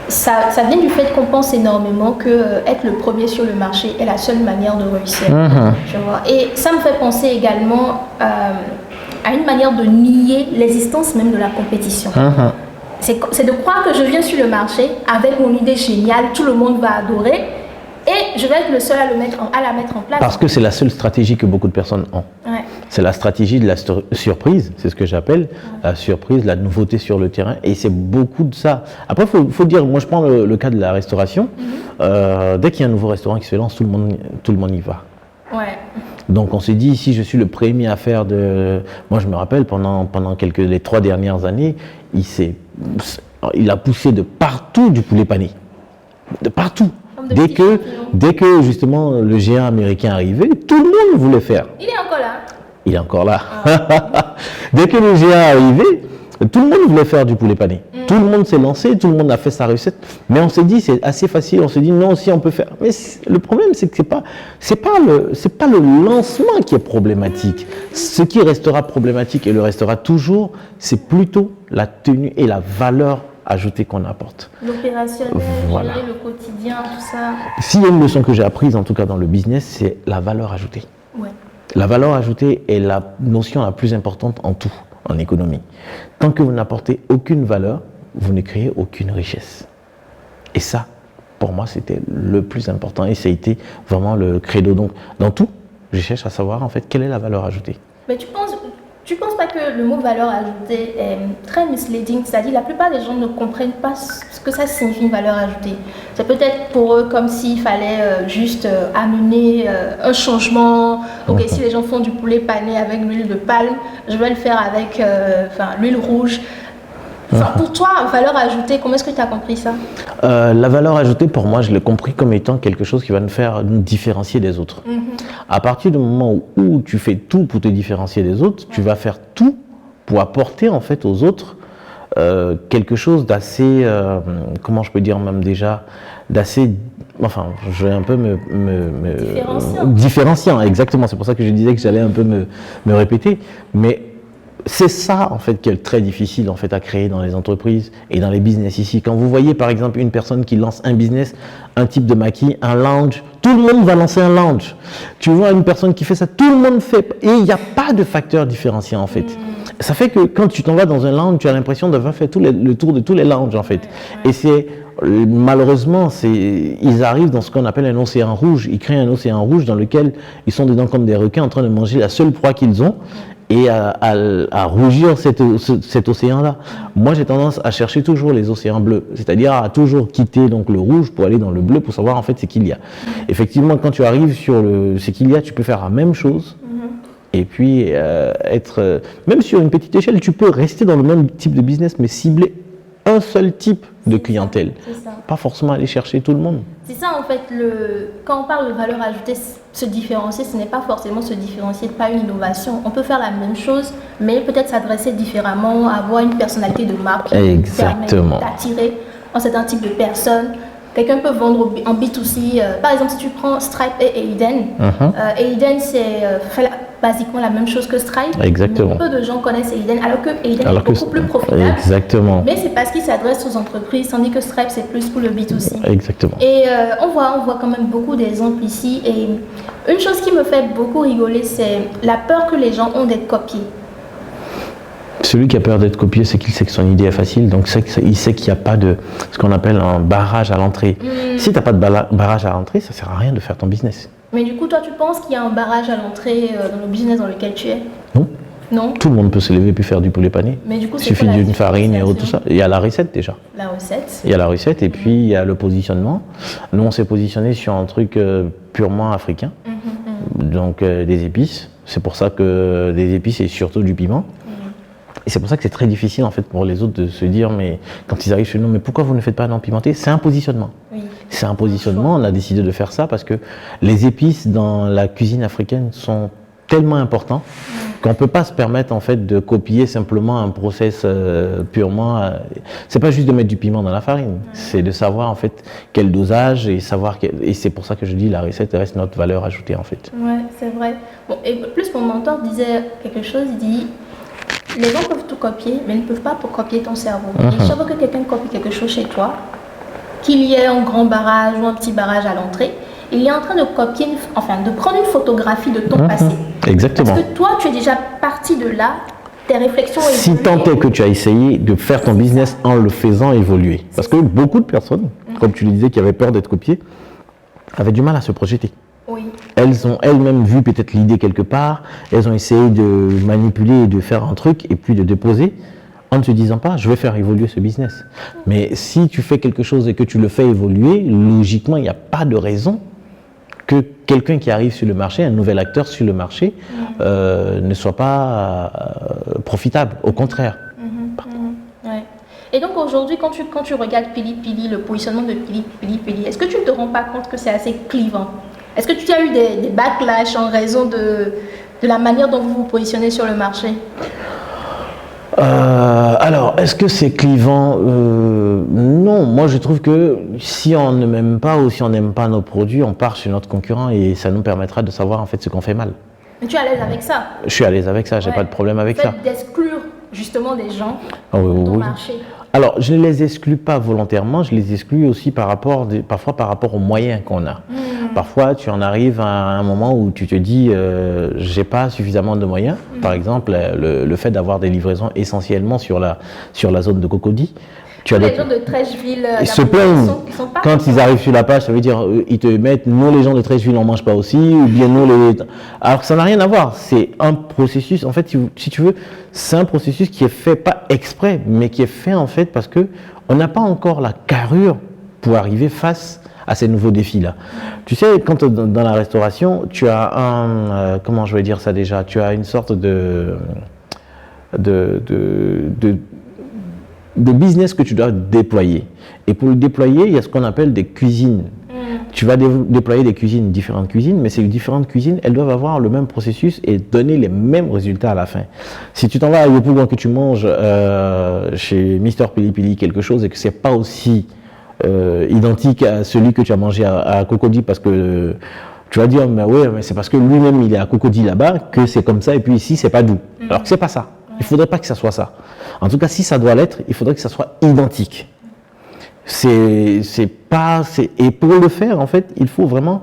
ça vient du fait qu'on pense énormément que être le premier sur le marché est la seule manière de réussir. Tu vois. Et ça me fait penser également à une manière de nier l'existence même de la compétition. C'est de croire que je viens sur le marché avec mon idée géniale, tout le monde va adorer. Et je vais être le seul à la mettre en place.
Parce que c'est la seule stratégie que beaucoup de personnes ont. C'est la stratégie de la surprise, c'est ce que j'appelle la surprise, la nouveauté sur le terrain. Et c'est beaucoup de ça. Après, il faut dire, moi je prends le cas de la restauration. Dès qu'il y a un nouveau restaurant qui se lance, tout le monde y va. Donc on s'est dit, si je suis le premier à faire Moi je me rappelle, pendant les 3 dernières années, il a poussé de partout du poulet pané. De partout. Dès que justement le géant américain arrivait, tout le monde voulait faire.
Il est encore là.
Il est encore là. Dès que le géant arrivait, Tout le monde voulait faire du poulet pané. Tout le monde s'est lancé, tout le monde a fait sa recette. Mais on s'est dit, c'est assez facile. On s'est dit, non, si on peut faire. Mais le problème, c'est que c'est pas le lancement qui est problématique. Ce qui restera problématique et le restera toujours, c'est plutôt la tenue et la valeur ajoutée qu'on apporte.
L'opérationnel, gérer le quotidien, tout ça.
S'il y a une leçon que j'ai apprise, en tout cas dans le business, c'est la valeur ajoutée.
Ouais.
La valeur ajoutée est la notion la plus importante en tout, en économie. Tant que vous n'apportez aucune valeur, vous ne créez aucune richesse. Et ça, pour moi, c'était le plus important et ça a été vraiment le credo. Donc, dans tout, je cherche à savoir en fait quelle est la valeur ajoutée.
Mais tu penses pas que le mot valeur ajoutée est très misleading? C'est-à-dire la plupart des gens ne comprennent pas ce que ça signifie une valeur ajoutée. C'est peut-être pour eux comme s'il fallait juste amener un changement. Ok, si les gens font du poulet pané avec l'huile de palme, je vais le faire avec l'huile rouge. Enfin, pour toi, valeur ajoutée, comment est-ce que tu as compris ça?
La valeur ajoutée, pour moi, je l'ai compris comme étant quelque chose qui va nous différencier des autres. À partir du moment où tu fais tout pour te différencier des autres, tu vas faire tout pour apporter en fait aux autres quelque chose d'assez, comment je peux dire même déjà, d'assez, enfin, je vais un peu différenciant, exactement. C'est pour ça que je disais que j'allais un peu me répéter, mais c'est ça en fait qui est très difficile en fait à créer dans les entreprises et dans les business ici. Quand vous voyez par exemple une personne qui lance un business, un type de maquis, un lounge, tout le monde va lancer un lounge. Tu vois une personne qui fait ça, tout le monde fait, et il n'y a pas de facteur différenciant en fait. Ça fait que quand tu t'en vas dans un lounge, tu as l'impression d'avoir fait le tour de tous les lounges en fait. Et c'est malheureusement, ils arrivent dans ce qu'on appelle un océan rouge. Ils créent un océan rouge dans lequel ils sont dedans comme des requins en train de manger la seule proie qu'ils ont et à rougir cet océan-là. Moi, j'ai tendance à chercher toujours les océans bleus, c'est-à-dire à toujours quitter donc le rouge pour aller dans le bleu pour savoir en fait ce qu'il y a. Effectivement, quand tu arrives sur ce qu'il y a, tu peux faire la même chose. Et puis, même sur une petite échelle, tu peux rester dans le même type de business, mais cibler un seul type de clientèle. Pas forcément aller chercher tout le monde.
C'est ça, en fait, quand on parle de valeur ajoutée, se différencier, ce n'est pas forcément se différencier, pas une innovation. On peut faire la même chose, mais peut-être s'adresser différemment, avoir une personnalité de marque qui permet d'attirer un certain type de personnes. Quelqu'un peut vendre en B2C. Par exemple, si tu prends Stripe et Aiden, Aiden, c'est basiquement la même chose que Stripe.
Exactement.
Peu de gens connaissent Aiden, alors que Aiden est beaucoup plus profitable.
Exactement.
Mais c'est parce qu'il s'adresse aux entreprises, tandis que Stripe, c'est plus pour le B2C.
Exactement.
Et on voit quand même beaucoup d'exemples ici. Et une chose qui me fait beaucoup rigoler, c'est la peur que les gens ont d'être copiés.
Celui qui a peur d'être copié, c'est qu'il sait que son idée est facile, donc il sait qu'il n'y a pas de ce qu'on appelle un barrage à l'entrée. Si tu n'as pas de barrage à l'entrée, ça ne sert à rien de faire ton business.
Mais du coup, toi, tu penses qu'il y a un barrage à l'entrée dans le business dans lequel tu es?
Non.
Non.
Tout le monde peut se lever et faire du poulet pané.
Mais du coup,
il suffit d'une farine et tout ça. Il y a la recette déjà.
La recette.
Il y a la recette et puis il y a le positionnement. Nous, on s'est positionné sur un truc purement africain, donc des épices. C'est pour ça que des épices et surtout du piment. Et c'est pour ça que c'est très difficile en fait pour les autres de se dire, mais quand ils arrivent chez nous, mais pourquoi vous ne faites pas non pimenté? C'est un positionnement. Oui. C'est un positionnement. On a décidé de faire ça parce que les épices dans la cuisine africaine sont tellement importants qu'on ne peut pas se permettre en fait de copier simplement un process purement. C'est pas juste de mettre du piment dans la farine, c'est de savoir en fait quel dosage et savoir et c'est pour ça que je dis la recette reste notre valeur ajoutée en fait.
Ouais, c'est vrai. Bon, et plus mon mentor disait quelque chose, il dit. Les gens peuvent tout copier, mais ils ne peuvent pas copier ton cerveau. Et chaque fois que quelqu'un copie quelque chose chez toi, qu'il y ait un grand barrage ou un petit barrage à l'entrée, il est en train de copier, de prendre une photographie de ton passé.
Exactement.
Parce que toi, tu es déjà parti de là, tes réflexions évoluent.
Si tant est que tu as essayé de faire ton business en le faisant évoluer. Parce que beaucoup de personnes, comme tu le disais, qui avaient peur d'être copiées, avaient du mal à se projeter.
Oui.
Elles ont elles-mêmes vu peut-être l'idée quelque part, elles ont essayé de manipuler et de faire un truc et puis de déposer en ne se disant pas je vais faire évoluer ce business. Mais si tu fais quelque chose et que tu le fais évoluer, logiquement il n'y a pas de raison que quelqu'un qui arrive sur le marché, un nouvel acteur sur le marché, ne soit pas profitable, au contraire.
Ouais. Et donc aujourd'hui, quand tu regardes Pili Pili, le positionnement de Pili Pili, est-ce que tu ne te rends pas compte que c'est assez clivant? Est-ce que tu as eu des backlash en raison de la manière dont vous vous positionnez sur le marché?
Alors, est-ce que c'est clivant? Non, moi je trouve que si on ne m'aime pas ou si on n'aime pas nos produits, on part chez notre concurrent et ça nous permettra de savoir en fait ce qu'on fait mal.
Mais tu es à l'aise avec ça?
Je suis à l'aise avec ça, j'ai pas de problème avec ça.
D'exclure justement des gens
de
ton marché.
Alors, je ne les exclus pas volontairement, je les exclus aussi parfois par rapport aux moyens qu'on a. Parfois, tu en arrives à un moment où tu te dis, j'ai pas suffisamment de moyens. Par exemple, le fait d'avoir des livraisons essentiellement sur la zone de Cocody.
Les gens de Trècheville,
ils se plaignent. Quand ils arrivent sur la page, ça veut dire ils te mettent, nous les gens de Trècheville on mange pas aussi, ou bien nous les... Alors que ça n'a rien à voir, c'est un processus, en fait, si tu veux, c'est un processus qui est fait pas exprès, mais qui est fait en fait parce que on n'a pas encore la carrure pour arriver face à ces nouveaux défis-là. Tu sais, quand dans la restauration, tu as comment je vais dire ça déjà, tu as une sorte de business que tu dois déployer. Et pour le déployer, il y a ce qu'on appelle des cuisines. Tu vas déployer des cuisines, différentes cuisines, mais ces différentes cuisines, elles doivent avoir le même processus et donner les mêmes résultats à la fin. Si tu t'en vas à Yopougon que tu manges chez Mister Pili Pili quelque chose et que c'est pas aussi identique à celui que tu as mangé à Cocody parce que tu vas dire, mais ouais, mais c'est parce que lui-même il est à Cocody là-bas que c'est comme ça et puis ici c'est pas doux. Alors que c'est pas ça. Il ne faudrait pas que ça soit ça. En tout cas, si ça doit l'être, il faudrait que ça soit identique. Et pour le faire, en fait, il faut vraiment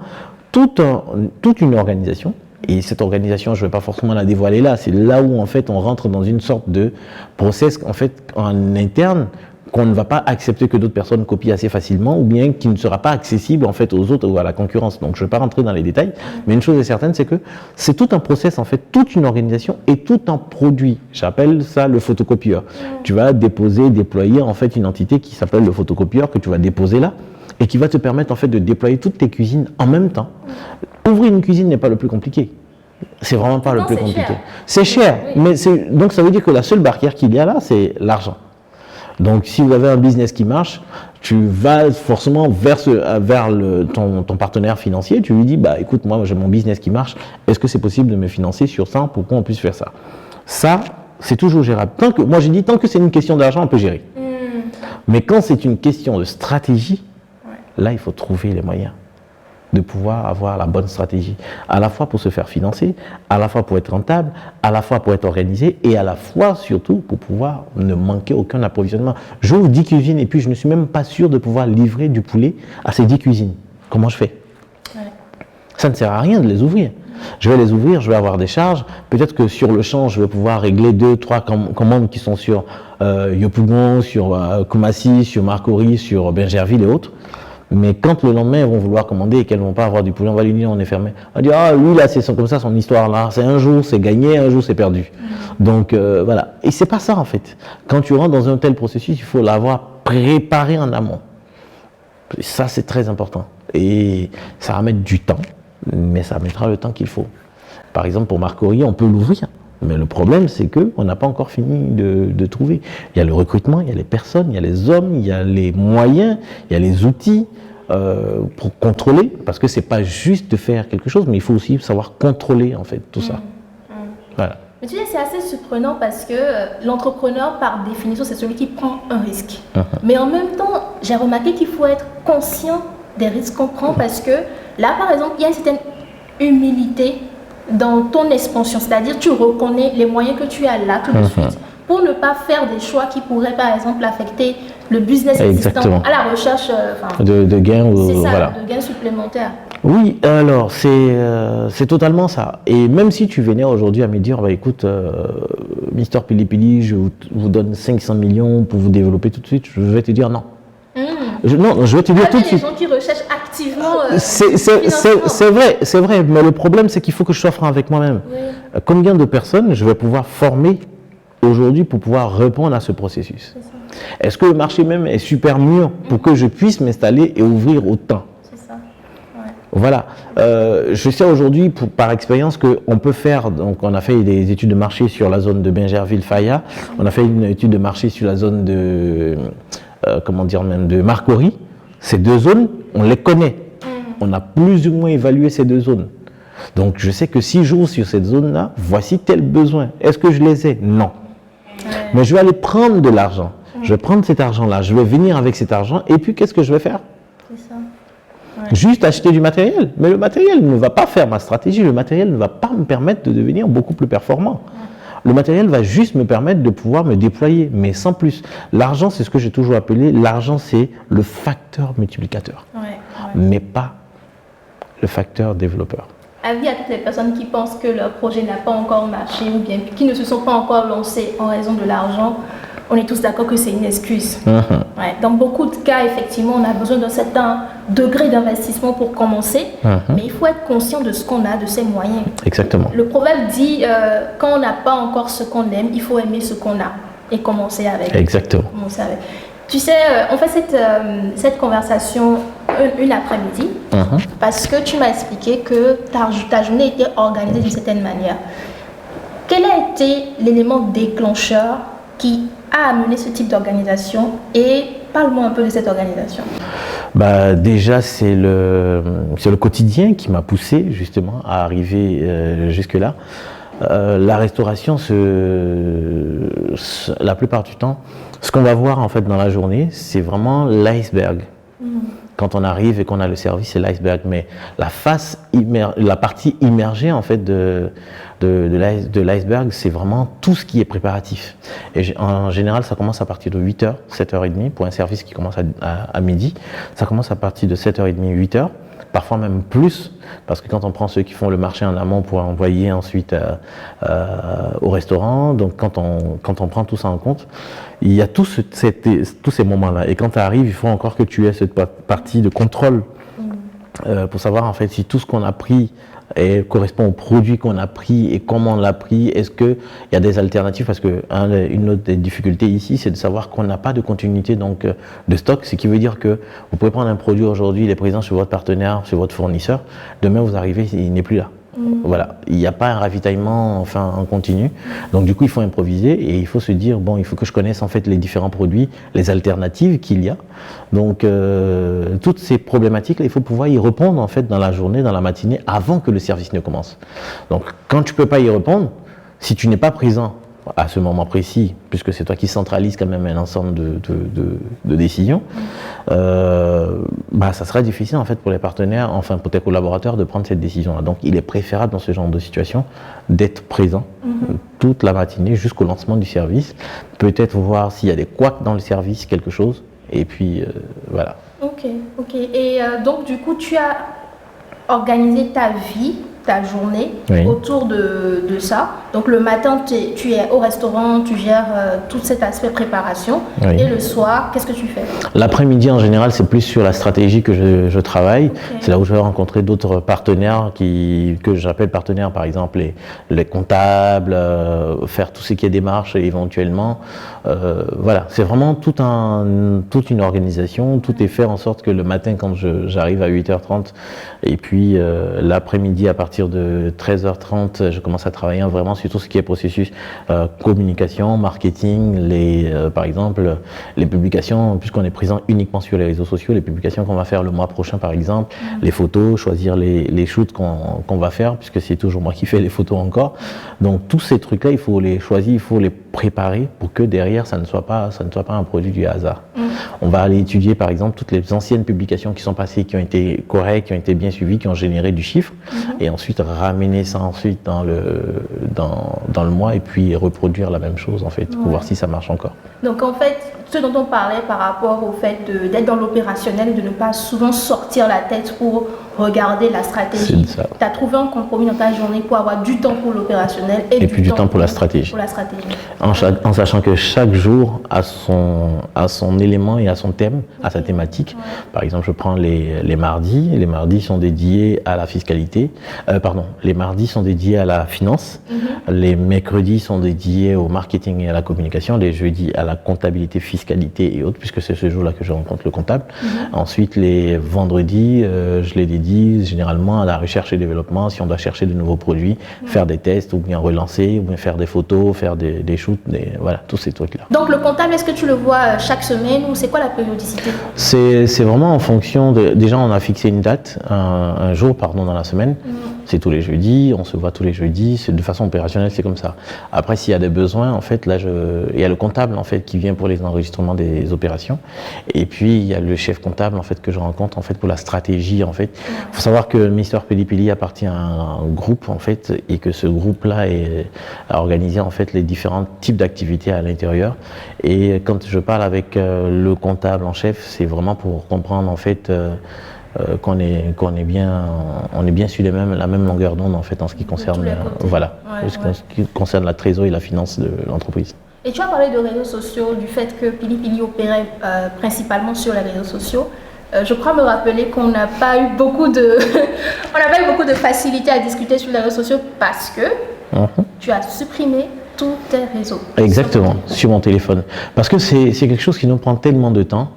toute une organisation. Et cette organisation, je ne vais pas forcément la dévoiler là. C'est là où, en fait, on rentre dans une sorte de process, en fait, en interne, qu'on ne va pas accepter que d'autres personnes copient assez facilement ou bien qui ne sera pas accessible en fait aux autres ou à la concurrence. Donc je ne vais pas rentrer dans les détails, mais une chose est certaine, c'est que c'est tout un process en fait, toute une organisation et tout un produit. J'appelle ça le photocopieur. Tu vas déployer en fait une entité qui s'appelle le photocopieur que tu vas déposer là et qui va te permettre en fait de déployer toutes tes cuisines en même temps. Ouvrir une cuisine n'est pas le plus compliqué. C'est vraiment pas le plus compliqué. C'est cher, mais donc ça veut dire que la seule barrière qu'il y a là, c'est l'argent. Donc, si vous avez un business qui marche, tu vas forcément vers ton partenaire financier. Tu lui dis, bah, écoute, moi, j'ai mon business qui marche. Est-ce que c'est possible de me financer sur ça pour qu'on puisse faire ça? Ça, c'est toujours gérable. Moi, j'ai dit, tant que c'est une question d'argent, on peut gérer. Mais quand c'est une question de stratégie, là, il faut trouver les moyens de pouvoir avoir la bonne stratégie, à la fois pour se faire financer, à la fois pour être rentable, à la fois pour être organisé et à la fois surtout pour pouvoir ne manquer aucun approvisionnement. J'ouvre 10 cuisines et puis je ne suis même pas sûr de pouvoir livrer du poulet à ces 10 cuisines. Comment je fais? Ça ne sert à rien de les ouvrir. Je vais les ouvrir, je vais avoir des charges. Peut-être que sur le champ, je vais pouvoir régler 2, 3 commandes qui sont sur Yopougon, sur Koumassi, sur Marcory, sur Bingerville et autres. Mais quand le lendemain, elles vont vouloir commander et qu'elles ne vont pas avoir du poulet, on va lui dire on est fermé. On va dire, ah lui là, c'est comme ça son histoire là. C'est un jour c'est gagné, un jour c'est perdu. Donc voilà. Et c'est pas ça en fait. Quand tu rentres dans un tel processus, il faut l'avoir préparé en amont. Et ça c'est très important. Et ça va mettre du temps, mais ça mettra le temps qu'il faut. Par exemple pour Marcory, on peut l'ouvrir. Mais le problème, c'est qu'on n'a pas encore fini de trouver. Il y a le recrutement, il y a les personnes, il y a les hommes, il y a les moyens, il y a les outils pour contrôler. Parce que ce n'est pas juste de faire quelque chose, mais il faut aussi savoir contrôler en fait tout ça. Voilà.
Mais tu sais, c'est assez surprenant parce que l'entrepreneur, par définition, c'est celui qui prend un risque. Mais en même temps, j'ai remarqué qu'il faut être conscient des risques qu'on prend parce que là, par exemple, il y a une certaine humilité dans ton expansion, c'est-à-dire tu reconnais les moyens que tu as là tout de suite pour ne pas faire des choix qui pourraient par exemple affecter le business existant à la recherche
de gains
de gains supplémentaires.
Oui, alors c'est totalement ça. Et même si tu venais aujourd'hui à me dire, bah, écoute, Mister Pili Pili, je vous donne 500 millions pour vous développer tout de suite, je vais te dire non. Non, je vais te dire tout de suite.
Il y a des gens qui recherchent activement.
C'est vrai, mais le problème, c'est qu'il faut que je sois franc avec moi-même. Oui. Combien de personnes je vais pouvoir former aujourd'hui pour pouvoir répondre à ce processus? Est-ce que le marché même est super mûr pour que je puisse m'installer et ouvrir autant? C'est ça. Ouais. Voilà. Je sais aujourd'hui, par expérience, qu'on peut faire. Donc, on a fait des études de marché sur la zone de Bingerville-Faya. On a fait une étude de marché sur la zone de. De Marcory. Ces deux zones, on les connaît. On a plus ou moins évalué ces deux zones. Donc, je sais que si j'ouvre sur cette zone-là, voici tel besoin. Est-ce que je les ai? Non. Mais je vais aller prendre de l'argent. Je vais prendre cet argent-là, je vais venir avec cet argent, et puis qu'est-ce que je vais faire?
C'est ça.
Juste acheter du matériel. Mais le matériel ne va pas faire ma stratégie, le matériel ne va pas me permettre de devenir beaucoup plus performant. Le matériel va juste me permettre de pouvoir me déployer, mais sans plus. L'argent, c'est ce que j'ai toujours appelé, l'argent, c'est le facteur multiplicateur, mais pas le facteur développeur.
Avis à toutes les personnes qui pensent que leur projet n'a pas encore marché ou bien qui ne se sont pas encore lancés en raison de l'argent. On est tous d'accord que c'est une excuse. Dans beaucoup de cas, effectivement, on a besoin d'un certain degré d'investissement pour commencer, mais il faut être conscient de ce qu'on a, de ses moyens.
Exactement.
Le proverbe dit, quand on n'a pas encore ce qu'on aime, il faut aimer ce qu'on a et commencer avec.
Exactement.
Commencer avec. Tu sais, on fait cette conversation une après-midi parce que tu m'as expliqué que ta journée était organisée d'une certaine manière. Quel a été l'élément déclencheur qui a amené ce type d'organisation et parle-moi un peu de cette organisation.
Déjà, c'est le quotidien qui m'a poussé justement à arriver jusque-là. La restauration, la plupart du temps, ce qu'on va voir en fait dans la journée, c'est vraiment l'iceberg. Quand on arrive et qu'on a le service, c'est l'iceberg. Mais la partie immergée en fait de l'iceberg, c'est vraiment tout ce qui est préparatif. Et en général, ça commence à partir de 8h, 7h30 pour un service qui commence à midi. Ça commence à partir de 7h30, 8h. Parfois même plus, parce que quand on prend ceux qui font le marché en amont pour envoyer ensuite au restaurant, donc quand on prend tout ça en compte, il y a tous ces moments-là. Et quand tu arrives, il faut encore que tu aies cette partie de contrôle pour savoir en fait si tout ce qu'on a pris correspond au produit qu'on a pris et comment on l'a pris. Est-ce qu'il y a des alternatives? Parce que une autre des difficultés ici, c'est de savoir qu'on n'a pas de continuité de stock, ce qui veut dire que vous pouvez prendre un produit aujourd'hui, il est présent chez votre partenaire, chez votre fournisseur, demain vous arrivez, il n'est plus là. Voilà, il n'y a pas un ravitaillement en continu, donc du coup il faut improviser et il faut se dire bon, il faut que je connaisse en fait les différents produits, les alternatives qu'il y a. Donc toutes ces problématiques là, il faut pouvoir y répondre en fait dans la journée, dans la matinée, avant que le service ne commence. Donc quand tu peux pas y répondre, si tu n'es pas présent à ce moment précis, puisque c'est toi qui centralise quand même un ensemble de décisions, ça sera difficile en fait pour les partenaires, enfin pour tes collaborateurs de prendre cette décision-là. Donc il est préférable dans ce genre de situation d'être présent toute la matinée jusqu'au lancement du service, peut-être voir s'il y a des couacs dans le service, quelque chose, et puis voilà. Ok.
Et donc du coup tu as organisé ta vie, ta journée autour de ça. Donc le matin, tu es au restaurant, tu gères tout cet aspect préparation. Et le soir, qu'est-ce que tu fais?
L'après-midi, en général, c'est plus sur la stratégie que je travaille. C'est là où je vais rencontrer d'autres partenaires que j'appelle partenaires, par exemple les comptables, faire tout ce qui est démarche éventuellement. Voilà, c'est vraiment toute une organisation. Tout est fait en sorte que le matin, quand j'arrive à 8h30, et puis l'après-midi, à partir de 13h30, je commence à travailler vraiment sur tout ce qui est processus communication, marketing, par exemple, les publications, puisqu'on est présent uniquement sur les réseaux sociaux, les publications qu'on va faire le mois prochain, par exemple, les photos, choisir les shoots qu'on va faire, puisque c'est toujours moi qui fais les photos encore. Donc tous ces trucs-là, il faut les choisir, il faut les préparer pour que derrière, ça ne soit pas un produit du hasard. On va aller étudier, par exemple, toutes les anciennes publications qui sont passées, qui ont été correctes, qui ont été bien suivies, qui ont généré du chiffre, et ensuite ramener ça ensuite dans le mois et puis reproduire la même chose en fait, pour voir si ça marche encore.
Donc en fait, ce dont on parlait par rapport au fait d'être dans l'opérationnel et de ne pas souvent sortir la tête pour regarder la stratégie. Tu as trouvé un compromis dans ta journée pour avoir du temps pour l'opérationnel et puis du temps pour la stratégie.
En sachant que chaque jour a son élément et a son thème, a sa thématique. Par exemple, je prends les mardis. Les mardis sont dédiés à la fiscalité. Les mardis sont dédiés à la finance. Les mercredis sont dédiés au marketing et à la communication. Les jeudis à la comptabilité, fiscalité et autres, puisque c'est ce jour-là que je rencontre le comptable. Ensuite, les vendredis, je les dédie généralement à la recherche et développement, si on doit chercher de nouveaux produits, faire des tests ou bien relancer, ou bien faire des photos, faire des shoots, voilà, tous ces trucs-là.
Donc le comptable, est-ce que tu le vois chaque semaine ou c'est quoi la périodicité?
C'est vraiment en fonction déjà on a fixé une date, un jour dans la semaine. C'est tous les jeudis, on se voit tous les jeudis, de façon opérationnelle, c'est comme ça. Après, s'il y a des besoins, en fait, là, il y a le comptable, en fait, qui vient pour les enregistrements des opérations. Et puis, il y a le chef comptable, en fait, que je rencontre, en fait, pour la stratégie, en fait. Il faut savoir que Mister Pili Pili appartient à un groupe, en fait, et que ce groupe-là a organisé, en fait, les différents types d'activités à l'intérieur. Et quand je parle avec le comptable en chef, c'est vraiment pour comprendre, en fait, qu'on est bien sur la même longueur d'onde en fait en ce qui concerne ce qui concerne la trésorerie et la finance de l'entreprise.
Et tu as parlé de réseaux sociaux, du fait que Pili Pili opérait principalement sur les réseaux sociaux. Je crois me rappeler qu'on n'a pas eu beaucoup de facilité à discuter sur les réseaux sociaux parce que tu as supprimé tous tes réseaux.
Exactement, sur mon téléphone. Parce que c'est quelque chose qui nous prend tellement de temps.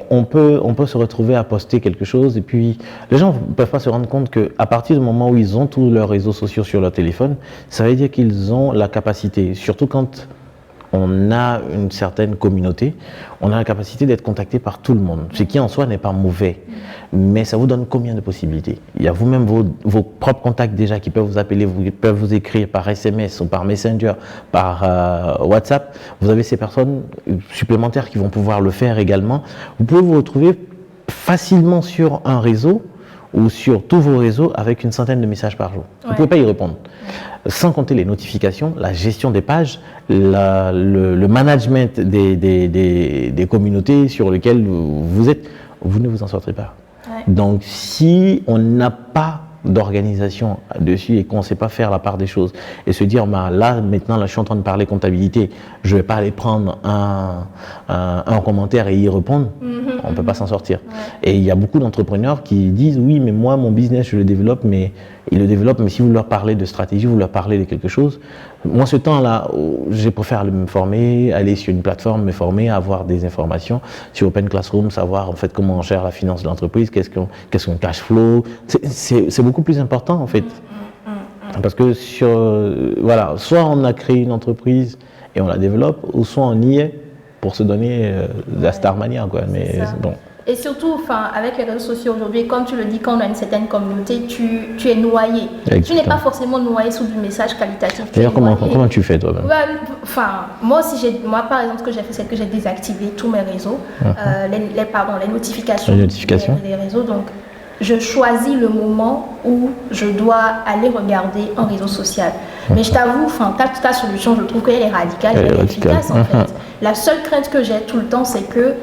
On peut se retrouver à poster quelque chose et puis les gens ne peuvent pas se rendre compte qu'à partir du moment où ils ont tous leurs réseaux sociaux sur leur téléphone, ça veut dire qu'ils ont la capacité, surtout quand on a une certaine communauté, on a la capacité d'être contacté par tout le monde, ce qui en soi n'est pas mauvais, mais ça vous donne combien de possibilités? Il y a vous-même vos propres contacts déjà qui peuvent vous appeler, peuvent vous écrire par SMS ou par Messenger, par WhatsApp. Vous avez ces personnes supplémentaires qui vont pouvoir le faire également. Vous pouvez vous retrouver facilement sur un réseau ou sur tous vos réseaux avec une centaine de messages par jour. Vous ne pouvez pas y répondre. Sans compter les notifications, la gestion des pages, le management des communautés sur lesquelles vous êtes, vous ne vous en sortirez pas. Donc si on n'a pas d'organisation dessus et qu'on ne sait pas faire la part des choses et se dire là maintenant je suis en train de parler comptabilité, je ne vais pas aller prendre un commentaire et y répondre, on ne peut pas s'en sortir. Et il y a beaucoup d'entrepreneurs qui disent oui mais moi mon business je le développe, mais ils le développent, mais si vous leur parlez de stratégie, vous leur parlez de quelque chose, moi ce temps-là, je préfère me former, aller sur une plateforme, me former, avoir des informations sur Open Classroom, savoir en fait comment on gère la finance de l'entreprise, qu'est-ce qu'un cash flow, c'est beaucoup plus important en fait. Parce que soit on a créé une entreprise et on la développe, ou soit on y est pour se donner la star mania quoi. Mais bon.
Et surtout, avec les réseaux sociaux aujourd'hui, comme tu le dis, quand on a une certaine communauté, tu es noyé. Exactement. Tu n'es pas forcément noyé sous du message qualitatif.
D'ailleurs, comment tu fais toi-même?
Moi par exemple, ce que j'ai fait, c'est que j'ai désactivé tous mes réseaux, les notifications des réseaux. Donc, je choisis le moment où je dois aller regarder un réseau social. Mais je t'avoue, ta solution, je trouve qu'elle est radicale, elle est efficace en fait. La seule crainte que j'ai tout le temps, c'est que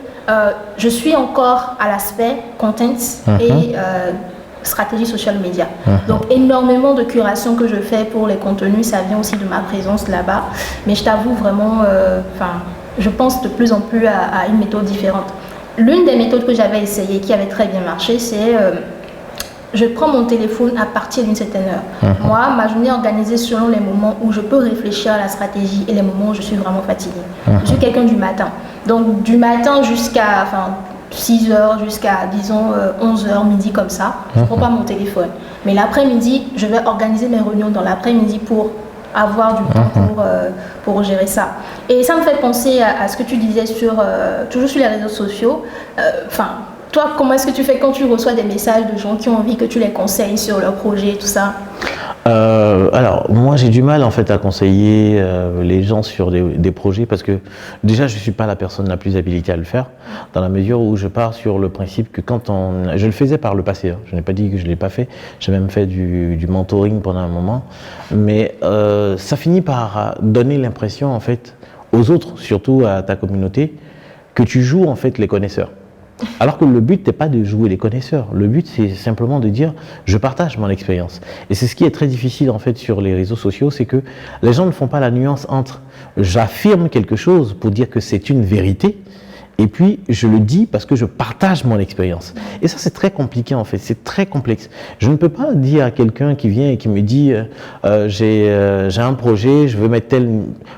je suis encore à l'aspect content et stratégie social media. Donc énormément de curation que je fais pour les contenus, ça vient aussi de ma présence là-bas. Mais je t'avoue vraiment, je pense de plus en plus à une méthode différente. L'une des méthodes que j'avais essayées, qui avait très bien marché, c'est je prends mon téléphone à partir d'une certaine heure. Moi, ma journée est organisée selon les moments où je peux réfléchir à la stratégie et les moments où je suis vraiment fatiguée. Je suis quelqu'un du matin. Donc du matin jusqu'à 6 heures, jusqu'à disons 11 heures, midi comme ça, je ne prends pas mon téléphone. Mais l'après-midi, je vais organiser mes réunions dans l'après-midi pour avoir du temps pour gérer ça. Et ça me fait penser à ce que tu disais toujours sur les réseaux sociaux. Toi, comment est-ce que tu fais quand tu reçois des messages de gens qui ont envie que tu les conseilles sur leur projet et tout ça?
Alors, moi j'ai du mal en fait à conseiller les gens sur des projets parce que déjà je ne suis pas la personne la plus habilitée à le faire, dans la mesure où je pars sur le principe que je le faisais par le passé, je n'ai pas dit que je ne l'ai pas fait, j'ai même fait du mentoring pendant un moment, mais ça finit par donner l'impression en fait aux autres, surtout à ta communauté, que tu joues en fait les connaisseurs. Alors que le but n'est pas de jouer les connaisseurs, le but c'est simplement de dire je partage mon expérience. Et c'est ce qui est très difficile en fait sur les réseaux sociaux, c'est que les gens ne font pas la nuance entre j'affirme quelque chose pour dire que c'est une vérité et puis je le dis parce que je partage mon expérience. Et ça c'est très compliqué en fait, c'est très complexe. Je ne peux pas dire à quelqu'un qui vient et qui me dit j'ai un projet, je veux mettre tel...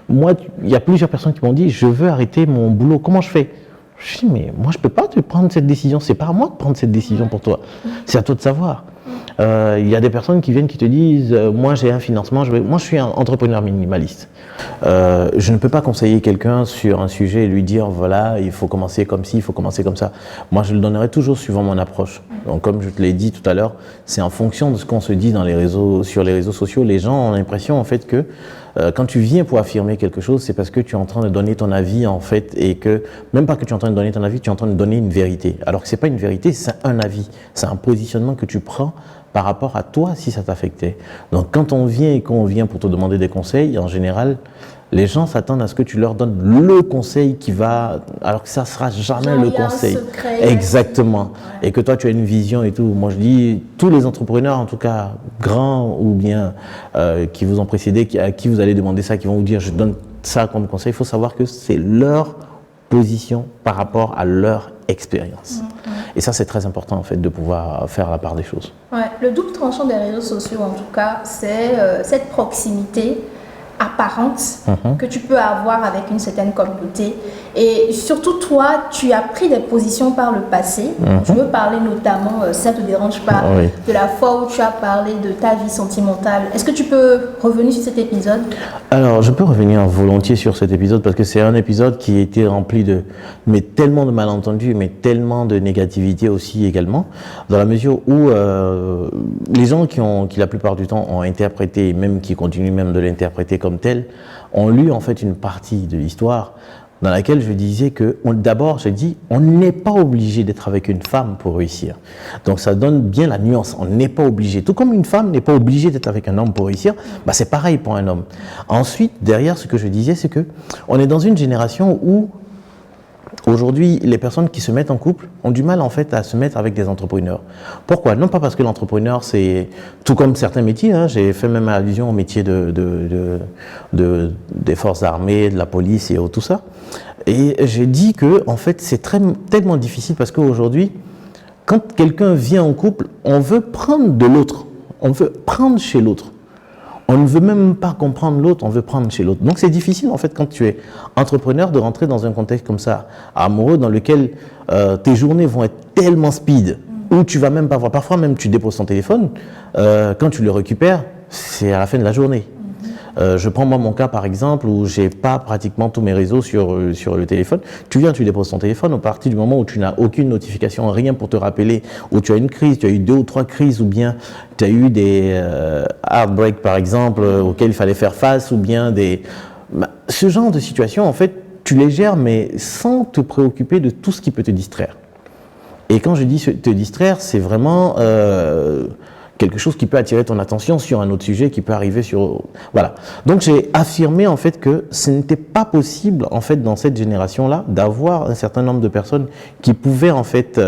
Moi, il y a plusieurs personnes qui m'ont dit je veux arrêter mon boulot, comment je fais ? Je dis, mais moi, je ne peux pas te prendre cette décision. Ce n'est pas à moi de prendre cette décision pour toi. C'est à toi de savoir. Il y a des personnes qui viennent qui te disent moi j'ai un financement, moi je suis un entrepreneur minimaliste. Je ne peux pas conseiller quelqu'un sur un sujet et lui dire voilà, il faut commencer comme ci, il faut commencer comme ça. Moi je le donnerai toujours suivant mon approche. Donc comme je te l'ai dit tout à l'heure, c'est en fonction de ce qu'on se dit sur les réseaux sociaux. Les gens ont l'impression en fait que quand tu viens pour affirmer quelque chose, c'est parce que tu es en train de donner ton avis en fait, et que même pas que tu es en train de donner ton avis, tu es en train de donner une vérité. Alors que c'est pas une vérité, c'est un avis, c'est un positionnement que tu prends par rapport à toi si ça t'affectait. Donc quand on vient pour te demander des conseils, en général, les gens s'attendent à ce que tu leur donnes le conseil qui va, alors que ça sera jamais le conseil.
Secret,
exactement.
Ouais.
Et que toi tu as une vision et tout. Moi je dis, tous les entrepreneurs, en tout cas grands ou bien qui vous ont précédé, à qui vous allez demander ça, qui vont vous dire je donne ça comme conseil, il faut savoir que c'est leur position par rapport à leur expérience. Et ça c'est très important en fait de pouvoir faire la part des choses.
Ouais. Le double tranchant des réseaux sociaux en tout cas, c'est cette proximité apparente que tu peux avoir avec une certaine communauté. Et surtout toi, tu as pris des positions par le passé. Je veux parler notamment, si ça ne te dérange pas, de la fois où tu as parlé de ta vie sentimentale. Est-ce que tu peux revenir sur cet épisode?
Alors, je peux revenir volontiers sur cet épisode parce que c'est un épisode qui a été rempli mais tellement de malentendus, mais tellement de négativité aussi également, dans la mesure où les gens qui la plupart du temps ont interprété, même qui continuent même de l'interpréter comme tel, ont lu en fait une partie de l'histoire dans laquelle je disais que, d'abord, j'ai dit, on n'est pas obligé d'être avec une femme pour réussir. Donc, ça donne bien la nuance. On n'est pas obligé. Tout comme une femme n'est pas obligée d'être avec un homme pour réussir, bah, c'est pareil pour un homme. Ensuite, derrière, ce que je disais, c'est que on est dans une génération où, aujourd'hui, les personnes qui se mettent en couple ont du mal en fait à se mettre avec des entrepreneurs. Pourquoi? Non pas parce que l'entrepreneur, c'est tout comme certains métiers, hein, j'ai fait même allusion au métier des forces armées, de la police et tout ça. Et j'ai dit que en fait c'est tellement difficile parce qu'aujourd'hui, quand quelqu'un vient en couple, on veut prendre de l'autre, on veut prendre chez l'autre. On ne veut même pas comprendre l'autre, on veut prendre chez l'autre. Donc c'est difficile en fait quand tu es entrepreneur de rentrer dans un contexte comme ça, amoureux, dans lequel tes journées vont être tellement speed, où tu vas même pas voir, parfois même tu déposes ton téléphone, quand tu le récupères, c'est à la fin de la journée. Je prends moi mon cas par exemple où j'ai pas pratiquement tous mes réseaux sur le téléphone. Tu viens, tu déposes ton téléphone, à partir du moment où tu n'as aucune notification, rien pour te rappeler, où tu as une crise, tu as eu 2 ou 3 crises, ou bien tu as eu des heartbreaks par exemple auxquels il fallait faire face, ou bien ce genre de situation en fait tu les gères mais sans te préoccuper de tout ce qui peut te distraire. Et quand je dis te distraire, c'est vraiment quelque chose qui peut attirer ton attention sur un autre sujet qui peut arriver sur... Voilà. Donc j'ai affirmé en fait que ce n'était pas possible en fait dans cette génération-là d'avoir un certain nombre de personnes qui pouvaient en fait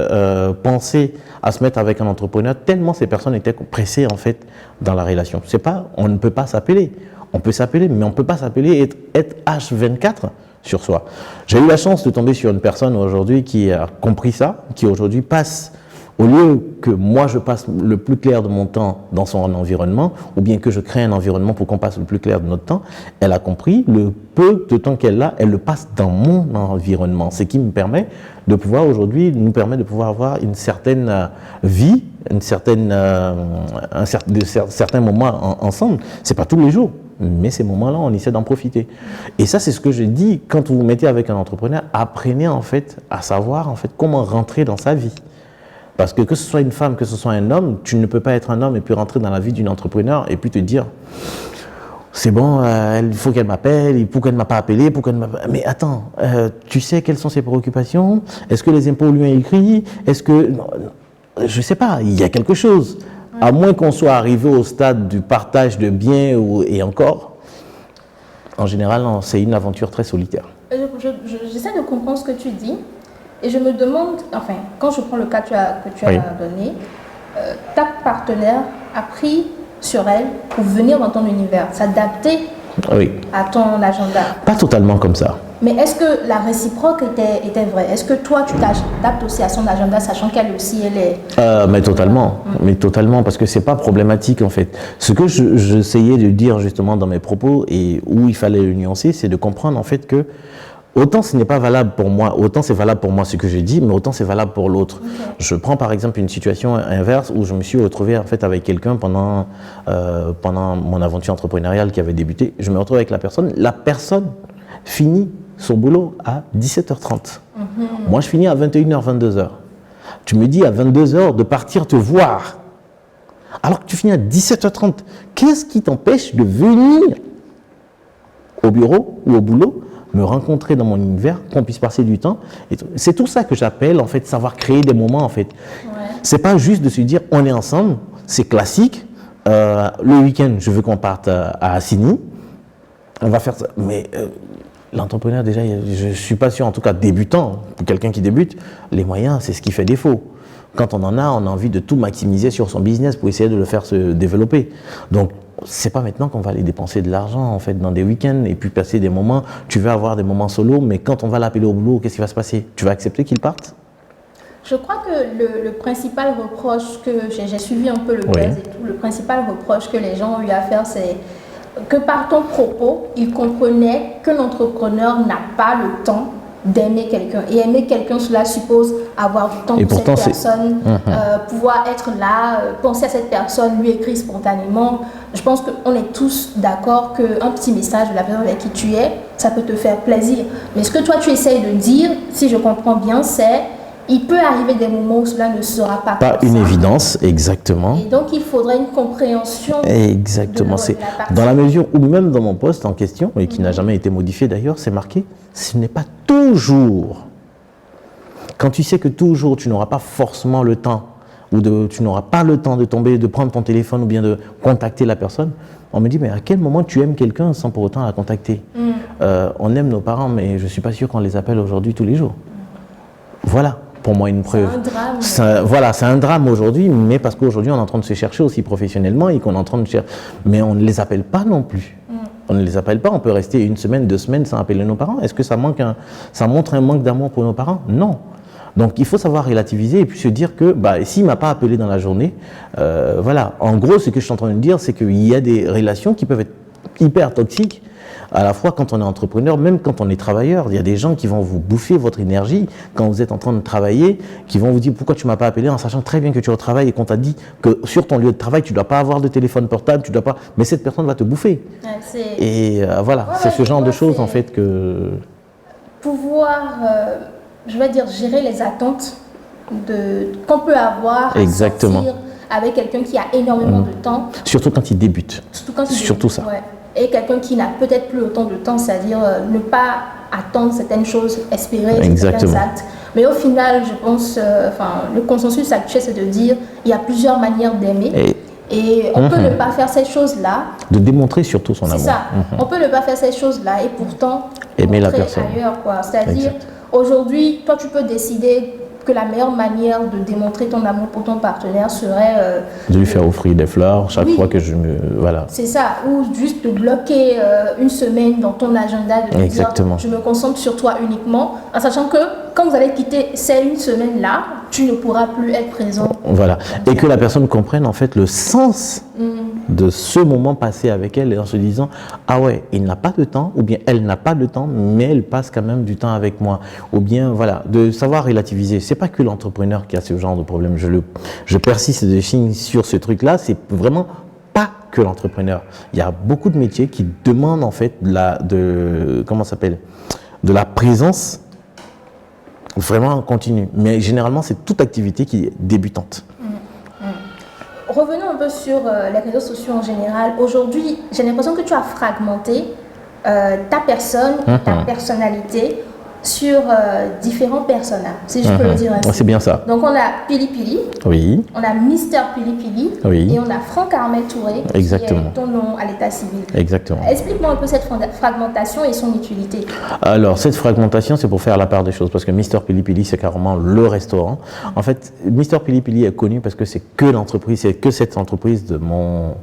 penser à se mettre avec un entrepreneur tellement ces personnes étaient pressées en fait dans la relation. C'est pas, on ne peut pas s'appeler. On peut s'appeler, mais on ne peut pas s'appeler et être H24 sur soi. J'ai eu la chance de tomber sur une personne aujourd'hui qui a compris ça, qui aujourd'hui passe... Au lieu que moi je passe le plus clair de mon temps dans son environnement, ou bien que je crée un environnement pour qu'on passe le plus clair de notre temps, elle a compris le peu de temps qu'elle a, elle le passe dans mon environnement. Ce qui me permet de pouvoir aujourd'hui, nous permet de pouvoir avoir une certaine vie, certains moments ensemble. C'est pas tous les jours, mais ces moments-là, on essaie d'en profiter. Et ça, c'est ce que je dis quand vous vous mettez avec un entrepreneur, apprenez en fait à savoir en fait comment rentrer dans sa vie. Parce que ce soit une femme, que ce soit un homme, tu ne peux pas être un homme et puis rentrer dans la vie d'une entrepreneur et puis te dire c'est bon, il faut qu'elle m'appelle, pourquoi elle ne m'a pas appelé, mais attends, tu sais quelles sont ses préoccupations? Est-ce que les impôts lui ont écrit? Est-ce que... Je ne sais pas, il y a quelque chose. À moins qu'on soit arrivé au stade du partage de biens et encore, en général, c'est une aventure très solitaire.
J'essaie de comprendre ce que tu dis. Et je me demande, enfin, quand je prends le cas que tu as donné, ta partenaire a pris sur elle pour venir dans ton univers, s'adapter à ton agenda.
Pas totalement comme ça.
Mais est-ce que la réciproque était vraie? Est-ce que toi, tu t'adaptes aussi à son agenda, sachant qu'elle aussi, elle est...
Mais totalement, parce que c'est pas problématique en fait. Ce que j'essayais de dire justement dans mes propos et où il fallait le nuancer, c'est de comprendre en fait que Autant ce n'est pas valable pour moi, autant c'est valable pour moi ce que je dis, mais autant c'est valable pour l'autre.
Okay.
Je prends par exemple une situation inverse où je me suis retrouvé en fait avec quelqu'un pendant mon aventure entrepreneuriale qui avait débuté. Je me retrouve avec la personne finit son boulot à 17h30. Moi je finis à 21h, 22h. Tu me dis à 22h de partir te voir, alors que tu finis à 17h30. Qu'est-ce qui t'empêche de venir au bureau ou au boulot, me rencontrer dans mon univers, qu'on puisse passer du temps? C'est tout ça que j'appelle en fait savoir créer des moments en fait.
Ouais.
C'est pas juste de se dire on est ensemble, c'est classique. Le week-end, je veux qu'on parte à Assini, on va faire ça. Mais l'entrepreneur déjà, je suis pas sûr, en tout cas débutant, pour quelqu'un qui débute, les moyens, c'est ce qui fait défaut. Quand on a envie de tout maximiser sur son business pour essayer de le faire se développer. Donc c'est pas maintenant qu'on va aller dépenser de l'argent en fait dans des week-ends et puis passer des moments. Tu veux avoir des moments solo, mais quand on va l'appeler au boulot, qu'est-ce qui va se passer? Tu vas accepter qu'il parte?
Je crois que le principal reproche que j'ai suivi un peu le buzz et tout, le principal reproche que les gens ont eu à faire, c'est que par ton propos, ils comprenaient que l'entrepreneur n'a pas le temps d'aimer quelqu'un. Et aimer quelqu'un, cela suppose avoir du temps pour cette personne, pouvoir être là, penser à cette personne, lui écrire spontanément. Je pense qu'on est tous d'accord qu'un petit message de la personne avec qui tu es, ça peut te faire plaisir. Mais ce que toi, tu essayes de dire, si je comprends bien, c'est il peut arriver des moments où cela ne sera pas
Pas une évidence, exactement.
Et donc, il faudrait une compréhension.
Exactement. C'est dans la mesure où même dans mon poste en question, et qui n'a jamais été modifié d'ailleurs, c'est marqué, ce n'est pas toujours. Quand tu sais que toujours, tu n'auras pas forcément le temps, ou tu n'auras pas le temps de tomber, de prendre ton téléphone ou bien de contacter la personne, on me dit, mais à quel moment tu aimes quelqu'un sans pour autant la contacter? On aime nos parents, mais je ne suis pas sûr qu'on les appelle aujourd'hui tous les jours. Voilà. Pour moi, une preuve.
C'est un drame.
Voilà, c'est un drame aujourd'hui, mais parce qu'aujourd'hui, on est en train de se chercher aussi professionnellement et qu'on est en train de chercher. Mais on ne les appelle pas non plus. On ne les appelle pas. On peut rester 1 semaine, 2 semaines sans appeler nos parents. Est-ce que ça montre un manque d'amour pour nos parents? Non. Donc, il faut savoir relativiser et puis se dire que s'il ne m'a pas appelé dans la journée, voilà. En gros, ce que je suis en train de dire, c'est qu'il y a des relations qui peuvent être hyper toxiques. À la fois quand on est entrepreneur, même quand on est travailleur, il y a des gens qui vont vous bouffer votre énergie quand vous êtes en train de travailler, qui vont vous dire pourquoi tu ne m'as pas appelé en sachant très bien que tu es au travail et qu'on t'a dit que sur ton lieu de travail, tu ne dois pas avoir de téléphone portable, tu dois pas, mais cette personne va te bouffer. Et voilà, c'est ce genre de choses en fait que...
Pouvoir, je vais dire, gérer les attentes qu'on peut avoir à sortir avec quelqu'un qui a énormément de temps.
Surtout quand il débute. Surtout ça.
Ouais. Et quelqu'un qui n'a peut-être plus autant de temps, c'est-à-dire ne pas attendre certaines choses, espérer certains actes. Mais au final, je pense, le consensus actuel, c'est de dire il y a plusieurs manières d'aimer. Et on peut ne pas faire ces choses-là.
De démontrer surtout son amour.
C'est ça. On peut ne pas faire ces choses-là et pourtant
aimer la personne.
Ailleurs, quoi. C'est-à-dire, aujourd'hui, toi, tu peux décider que la meilleure manière de démontrer ton amour pour ton partenaire serait...
de lui faire offrir des fleurs chaque fois que je me... Voilà.
C'est ça, ou juste de bloquer 1 semaine dans ton agenda, de dire je me concentre sur toi uniquement, en sachant que quand vous allez quitter ces 1 semaine-là, tu ne pourras plus être présent.
Voilà, et que la personne comprenne en fait le sens de ce moment passé avec elle et en se disant ah ouais, il n'a pas de temps, ou bien elle n'a pas de temps, mais elle passe quand même du temps avec moi. Ou bien voilà, de savoir relativiser. C'est pas que l'entrepreneur qui a ce genre de problème. Je persiste de signe sur ce truc-là, c'est vraiment pas que l'entrepreneur. Il y a beaucoup de métiers qui demandent en fait de la présence vraiment en continu. Mais généralement, c'est toute activité qui est débutante.
Revenons un peu sur les réseaux sociaux en général. Aujourd'hui, j'ai l'impression que tu as fragmenté ta personne, ta personnalité sur différents personnages, si je peux le dire ainsi.
C'est bien ça.
Donc on a Pili Pili,
oui.
On a Mister Pili Pili,
oui.
Et on a Franck Armel Touré,
exactement.
Qui est ton nom à l'état civil.
Exactement.
Explique-moi un peu cette fragmentation et son utilité. Alors,
cette fragmentation, c'est pour faire la part des choses, parce que Mister Pili Pili, c'est carrément le restaurant. En fait, Mister Pili Pili est connu parce que c'est que l'entreprise, c'est que cette entreprise de mon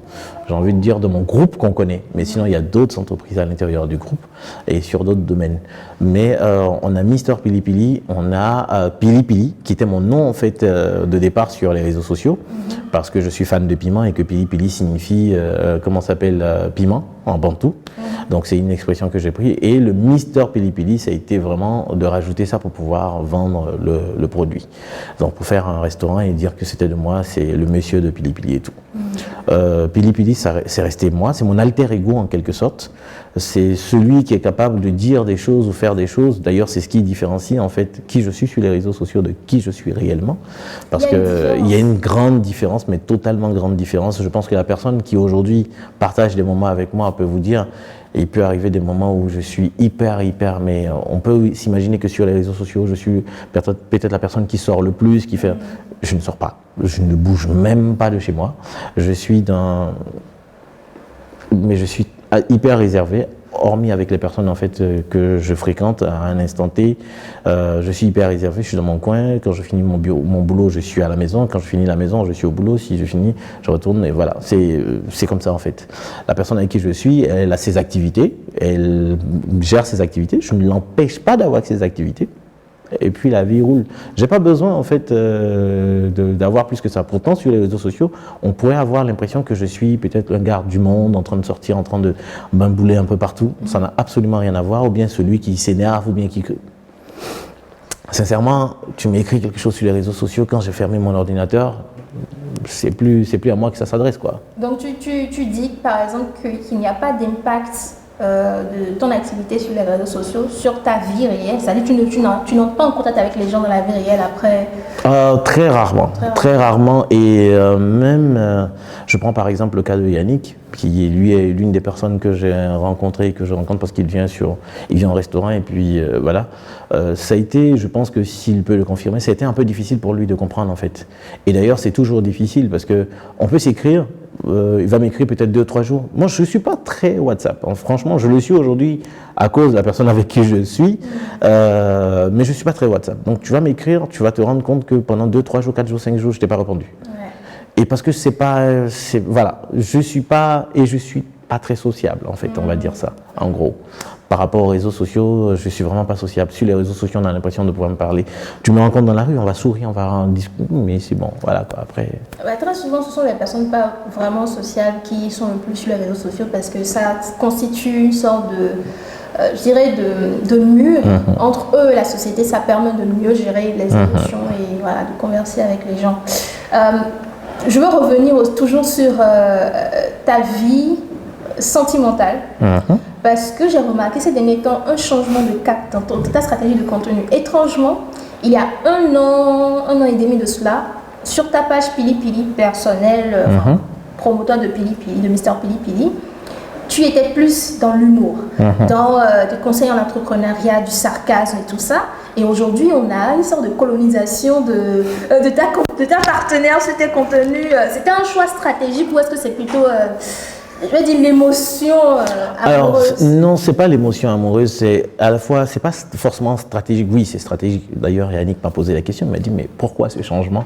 groupe qu'on connaît. Mais sinon, il y a d'autres entreprises à l'intérieur du groupe et sur d'autres domaines. Mais on a Mister Pili Pili, on a Pili Pili, qui était mon nom en fait de départ sur les réseaux sociaux, parce que je suis fan de piment et que Pili Pili signifie piment. en bantou. Donc c'est une expression que j'ai pris. Et le Mister Pili Pili, ça a été vraiment de rajouter ça pour pouvoir vendre le produit. Donc pour faire un restaurant et dire que c'était de moi, c'est le monsieur de Pili Pili et tout. Pili Pili, c'est resté moi, c'est mon alter ego en quelque sorte. C'est celui qui est capable de dire des choses ou faire des choses. D'ailleurs, c'est ce qui différencie en fait qui je suis sur les réseaux sociaux de qui je suis réellement. Parce qu'il y a une grande différence, mais totalement grande différence. Je pense que la personne qui aujourd'hui partage des moments avec moi peut vous dire, il peut arriver des moments où je suis hyper, mais on peut s'imaginer que sur les réseaux sociaux, je suis peut-être la personne qui sort le plus, qui fait... Je ne sors pas, je ne bouge même pas de chez moi. Mais je suis hyper réservé, hormis avec les personnes en fait que je fréquente à un instant T. Je suis hyper réservé, je suis dans mon coin. Quand je finis mon boulot, je suis à la maison. Quand je finis la maison, je suis au boulot. Si je finis, je retourne. Et voilà, c'est comme ça en fait. La personne avec qui je suis, elle a ses activités, elle gère ses activités. Je ne l'empêche pas d'avoir ses activités. Et puis la vie roule. J'ai pas besoin en fait d'avoir plus que ça. Pourtant sur les réseaux sociaux, on pourrait avoir l'impression que je suis peut-être un garde du monde, en train de sortir, en train de bambouler un peu partout. Ça n'a absolument rien à voir. Ou bien celui qui s'énerve, ou bien qui... Sincèrement, tu m'écris quelque chose sur les réseaux sociaux, quand j'ai fermé mon ordinateur, c'est plus à moi que ça s'adresse, quoi.
Donc tu dis par exemple qu'il n'y a pas d'impact de ton activité sur les réseaux sociaux, sur ta vie réelle, c'est-à-dire que tu n'entres pas en contact avec les gens dans la vie réelle après?
Très rarement. Et même, je prends par exemple le cas de Yannick, qui lui est l'une des personnes que j'ai rencontrées, que je rencontre parce qu'il vient au restaurant et puis voilà. Ça a été, je pense que s'il peut le confirmer, ça a été un peu difficile pour lui de comprendre en fait. Et d'ailleurs, c'est toujours difficile parce que on peut s'écrire. Il va m'écrire peut-être 2-3 jours. Moi, je ne suis pas très WhatsApp. Franchement, je le suis aujourd'hui à cause de la personne avec qui je suis, mais je ne suis pas très WhatsApp. Donc, tu vas m'écrire, tu vas te rendre compte que pendant 2-3 jours, 4 jours, 5 jours, je ne t'ai pas répondu. Ouais. Et parce que voilà, je ne suis pas très sociable, en fait, on va dire ça, en gros. Par rapport aux réseaux sociaux, je ne suis vraiment pas sociable. Sur les réseaux sociaux, on a l'impression de pouvoir me parler. Tu me rencontres dans la rue, on va sourire, on va avoir un discours, mais c'est bon, voilà quoi, après...
Très souvent, ce sont les personnes pas vraiment sociales qui sont le plus sur les réseaux sociaux parce que ça constitue une sorte je dirais, de mur entre eux et la société. Ça permet de mieux gérer les émotions et voilà, de converser avec les gens. Je veux revenir toujours sur ta vie sentimentale. Parce que j'ai remarqué ces derniers temps un changement de cap dans ta stratégie de contenu. Étrangement, il y a un an et demi de cela, sur ta page Pili Pili personnelle, promoteur de Pili Pili, de Mister Pili Pili, tu étais plus dans l'humour, dans des conseils en entrepreneuriat, du sarcasme et tout ça. Et aujourd'hui, on a une sorte de colonisation de ta partenaire sur tes contenus. C'était un choix stratégique ou est-ce que c'est plutôt... je vais dire l'émotion amoureuse.
Alors, non, c'est pas l'émotion amoureuse, c'est à la fois, c'est pas forcément stratégique. Oui, c'est stratégique. D'ailleurs, Yannick m'a posé la question, il m'a dit, mais pourquoi ce changement?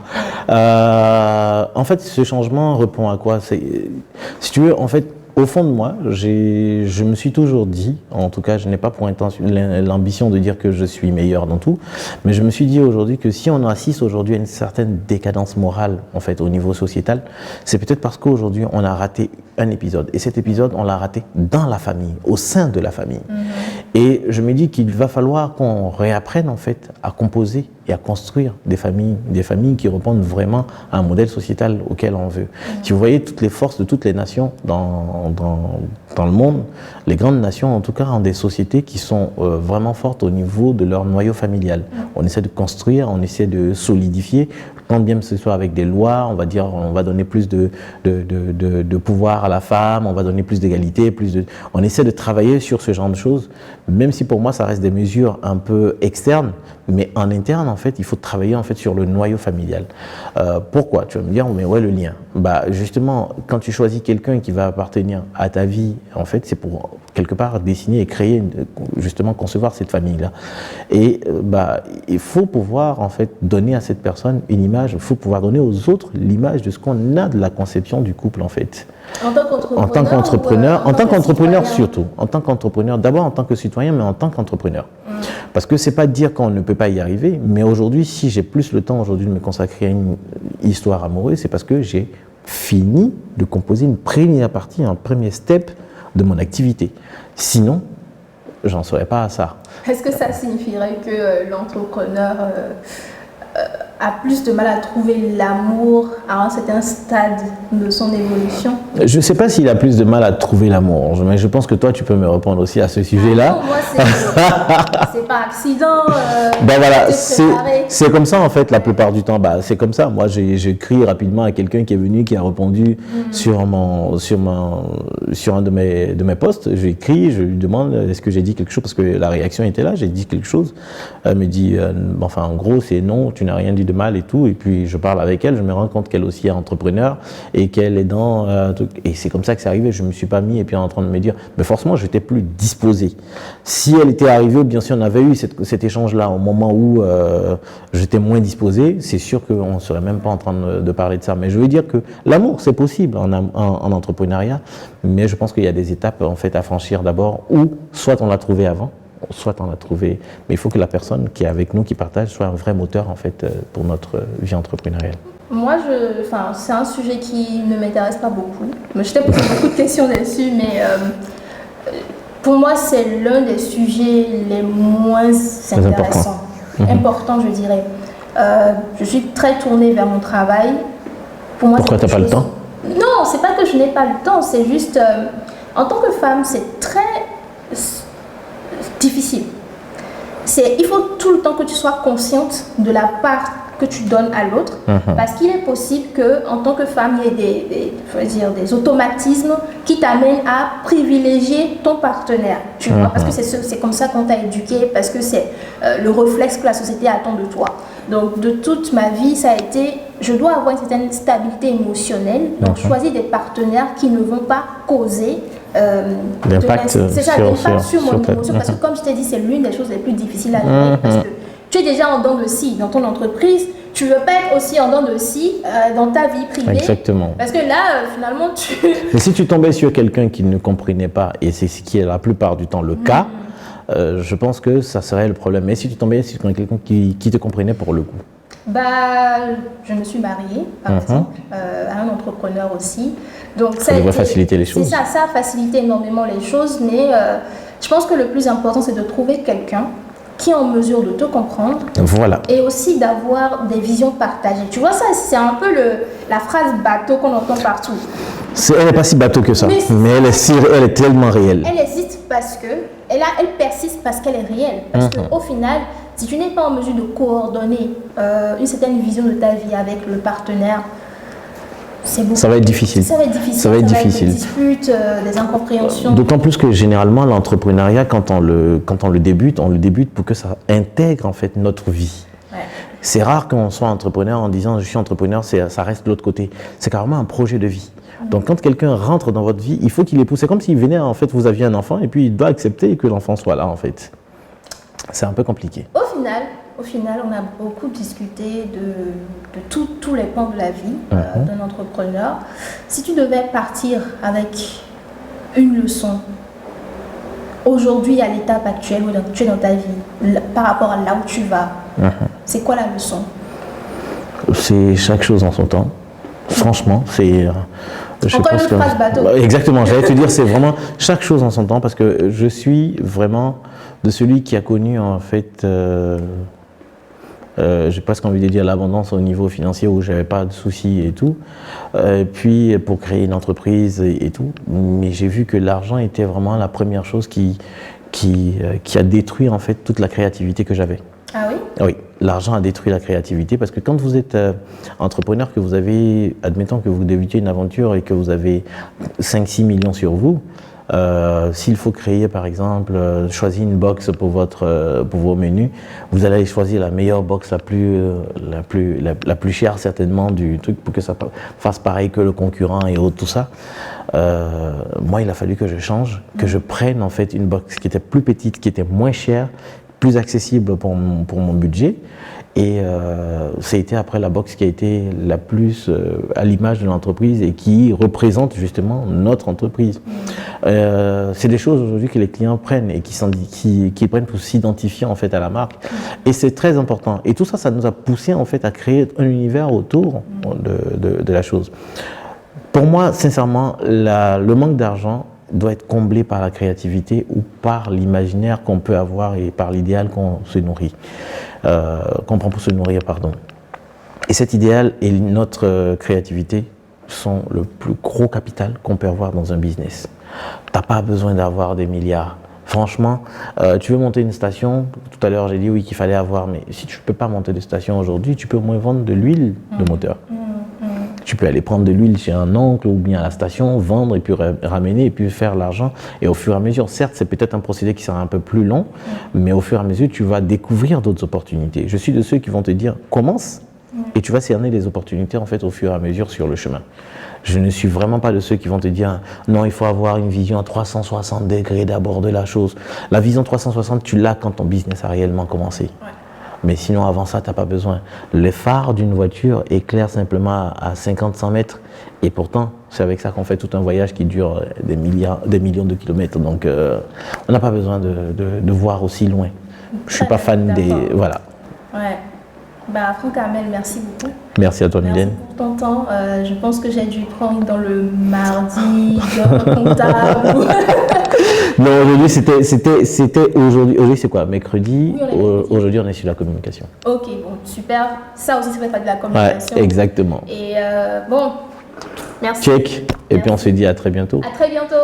En fait, ce changement répond à quoi? Si tu veux, en fait, au fond de moi, je me suis toujours dit, en tout cas, je n'ai pas pour l'ambition de dire que je suis meilleur dans tout, mais je me suis dit aujourd'hui que si on assiste aujourd'hui à une certaine décadence morale, en fait, au niveau sociétal, c'est peut-être parce qu'aujourd'hui, on a raté un épisode. Et cet épisode, on l'a raté dans la famille, au sein de la famille. Et je me dis qu'il va falloir qu'on réapprenne, en fait, à composer et à construire des familles qui répondent vraiment à un modèle sociétal auquel on veut. Si vous voyez toutes les forces de toutes les nations dans le monde, les grandes nations en tout cas ont des sociétés qui sont vraiment fortes au niveau de leur noyau familial. On essaie de construire, on essaie de solidifier, quand bien que ce soit avec des lois, on va dire on va donner plus de pouvoir à la femme, on va donner plus d'égalité, on essaie de travailler sur ce genre de choses, même si pour moi ça reste des mesures un peu externes, mais en interne en fait il faut travailler en fait sur le noyau familial. Pourquoi? Tu vas me dire mais ouais, le lien. Bah justement quand tu choisis quelqu'un qui va appartenir à ta vie, en fait c'est pour quelque part dessiner et créer, justement concevoir cette famille là. Et il faut pouvoir en fait donner à cette personne une image, il faut pouvoir donner aux autres l'image de ce qu'on a de la conception du couple en fait. En tant qu'entrepreneur surtout. En tant qu'entrepreneur, d'abord en tant que citoyen, mais en tant qu'entrepreneur. Parce que c'est pas dire qu'on ne peut pas y arriver, mais aujourd'hui, si j'ai plus le temps aujourd'hui de me consacrer à une histoire amoureuse, c'est parce que j'ai fini de composer une première partie, un premier step de mon activité. Sinon, j'en serais pas à ça.
Est-ce que ça signifierait que l'entrepreneur a plus de mal à trouver l'amour à un certain stade de son évolution?
Je ne sais pas s'il a plus de mal à trouver l'amour, mais je pense que toi, tu peux me répondre aussi à ce sujet-là.
Non, moi, c'est pas accident.
Ben voilà, c'est comme ça en fait la plupart du temps. Bah, c'est comme ça. Moi, j'écris rapidement à quelqu'un qui est venu, qui a répondu sur un de mes posts. J'écris, je lui demande est-ce que j'ai dit quelque chose parce que la réaction était là. J'ai dit quelque chose. Elle me dit, enfin en gros, c'est non, tu n'as rien dit de mal et tout. Et puis je parle avec elle, je me rends compte qu'elle aussi est entrepreneur et qu'elle est dans et c'est comme ça que c'est arrivé. Je me suis pas mis et puis en train de me dire, mais forcément, je n'étais plus disposé. Si elle était arrivée, bien sûr, on avait eu cet échange-là au moment où j'étais moins disposé, c'est sûr qu'on ne serait même pas en train de parler de ça. Mais je veux dire que l'amour, c'est possible en entrepreneuriat, mais je pense qu'il y a des étapes en fait à franchir d'abord, où soit on l'a trouvé avant, soit on l'a trouvé, mais il faut que la personne qui est avec nous, qui partage, soit un vrai moteur en fait pour notre vie entrepreneuriale.
Moi, c'est un sujet qui ne m'intéresse pas beaucoup. Je t'ai posé beaucoup de questions dessus, mais pour moi, c'est l'un des sujets les moins intéressants. Important, je dirais. Je suis très tournée vers mon travail. Pour moi,
pourquoi tu n'as pas le temps?
Non, c'est pas que je n'ai pas le temps, c'est juste, en tant que femme, c'est très difficile. Il faut tout le temps que tu sois consciente de la part que tu donnes à l'autre, parce qu'il est possible qu'en tant que femme, il y ait des automatismes qui t'amènent à privilégier ton partenaire, tu vois, parce que c'est comme ça qu'on t'a éduqué, parce que c'est le réflexe que la société attend de toi. Donc de toute ma vie, ça a été, je dois avoir une certaine stabilité émotionnelle, donc choisir des partenaires qui ne vont pas causer
l'impact
sur mon émotion, parce que comme je t'ai dit, c'est l'une des choses les plus difficiles à gérer, parce que tu es déjà en dents de scie dans ton entreprise, tu veux pas être aussi en dents de scie dans ta vie privée.
Exactement.
Parce que là, finalement,
Mais si tu tombais sur quelqu'un qui ne comprenait pas, et c'est ce qui est la plupart du temps le cas, je pense que ça serait le problème. Mais si tu tombais sur quelqu'un qui te comprenait pour le coup.
Je me suis mariée, par exemple, à un entrepreneur aussi. Donc
ça devrait faciliter les choses.
C'est ça, ça a facilité énormément les choses, mais je pense que le plus important, c'est de trouver quelqu'un qui est en mesure de te comprendre.
Voilà.
Et aussi d'avoir des visions partagées. Tu vois, ça, c'est un peu la phrase bateau qu'on entend partout.
Elle n'est pas si bateau que ça, mais elle est tellement réelle.
Elle existe parce que, elle persiste parce qu'elle est réelle. Parce qu'au final, si tu n'es pas en mesure de coordonner une certaine vision de ta vie avec le partenaire, ça va être difficile. Ça va être difficile. Des disputes, des incompréhensions.
D'autant plus que généralement l'entrepreneuriat, quand on le débute pour que ça intègre en fait notre vie. Ouais. C'est rare qu'on soit entrepreneur en disant je suis entrepreneur, ça reste de l'autre côté. C'est carrément un projet de vie. Donc quand quelqu'un rentre dans votre vie, il faut qu'il épouse. C'est comme s'il venait en fait, vous aviez un enfant et puis il doit accepter que l'enfant soit là en fait. C'est un peu compliqué.
Au final, on a beaucoup discuté de tous les pans de la vie d'un entrepreneur. Si tu devais partir avec une leçon, aujourd'hui à l'étape actuelle où tu es dans ta vie, par rapport à là où tu vas, c'est quoi la leçon?
C'est chaque chose en son temps. Franchement, c'est...
Encore une phrase bateau.
Exactement, j'allais te dire, c'est vraiment chaque chose en son temps parce que je suis vraiment de celui qui a connu en fait, j'ai presque envie de dire l'abondance au niveau financier où j'avais pas de soucis et tout, puis pour créer une entreprise et tout, mais j'ai vu que l'argent était vraiment la première chose qui a détruit en fait toute la créativité que j'avais.
Ah oui?
Oui, l'argent a détruit la créativité parce que quand vous êtes entrepreneur, que vous avez, admettons que vous débutez une aventure et que vous avez 5-6 millions sur vous, s'il faut créer par exemple, choisir une box pour vos menus, vous allez choisir la meilleure box, la plus chère certainement du truc pour que ça fasse pareil que le concurrent et autres, tout ça. Moi, il a fallu que je change, que je prenne en fait une box qui était plus petite, qui était moins chère, plus accessible pour mon budget. Et ça a été après la box qui a été la plus à l'image de l'entreprise et qui représente justement notre entreprise. C'est des choses aujourd'hui que les clients prennent et qui prennent pour s'identifier en fait à la marque. Et c'est très important. Et tout ça, ça nous a poussé en fait à créer un univers autour de la chose. Pour moi, sincèrement, le manque d'argent, doit être comblé par la créativité ou par l'imaginaire qu'on peut avoir et par l'idéal qu'on se nourrit, qu'on prend pour se nourrir, pardon. Et cet idéal et notre créativité sont le plus gros capital qu'on peut avoir dans un business. Tu n'as pas besoin d'avoir des milliards. Franchement, tu veux monter une station, tout à l'heure j'ai dit oui qu'il fallait avoir, mais si tu ne peux pas monter de station aujourd'hui, tu peux au moins vendre de l'huile de moteur. Tu peux aller prendre de l'huile chez un oncle ou bien à la station, vendre et puis ramener et puis faire l'argent. Et au fur et à mesure, certes, c'est peut-être un procédé qui sera un peu plus long, mais au fur et à mesure, tu vas découvrir d'autres opportunités. Je suis de ceux qui vont te dire, commence, et tu vas cerner les opportunités en fait au fur et à mesure sur le chemin. Je ne suis vraiment pas de ceux qui vont te dire non, il faut avoir une vision à 360 degrés d'abord de la chose. La vision 360, tu l'as quand ton business a réellement commencé. Ouais. Mais sinon, avant ça, tu n'as pas besoin. Les phares d'une voiture éclairent simplement à 50-100 mètres. Et pourtant, c'est avec ça qu'on fait tout un voyage qui dure des millions de kilomètres. Donc, on n'a pas besoin de voir aussi loin. Je ne suis pas fan des... Voilà.
Ouais. Bah, Franck Hamel, merci beaucoup.
Merci à toi, Mylène.
Merci pour ton temps. Je pense que j'ai dû prendre dans le mardi, dans le comptable.
Non, aujourd'hui, c'était aujourd'hui. Aujourd'hui, c'est quoi? Mercredi. Oui, aujourd'hui, on est sur la communication.
Ok, bon, super. Ça aussi, ça fait partie de la communication.
Ouais, exactement.
Et bon, merci.
Check. Et puis, on se dit à très bientôt.
À très bientôt.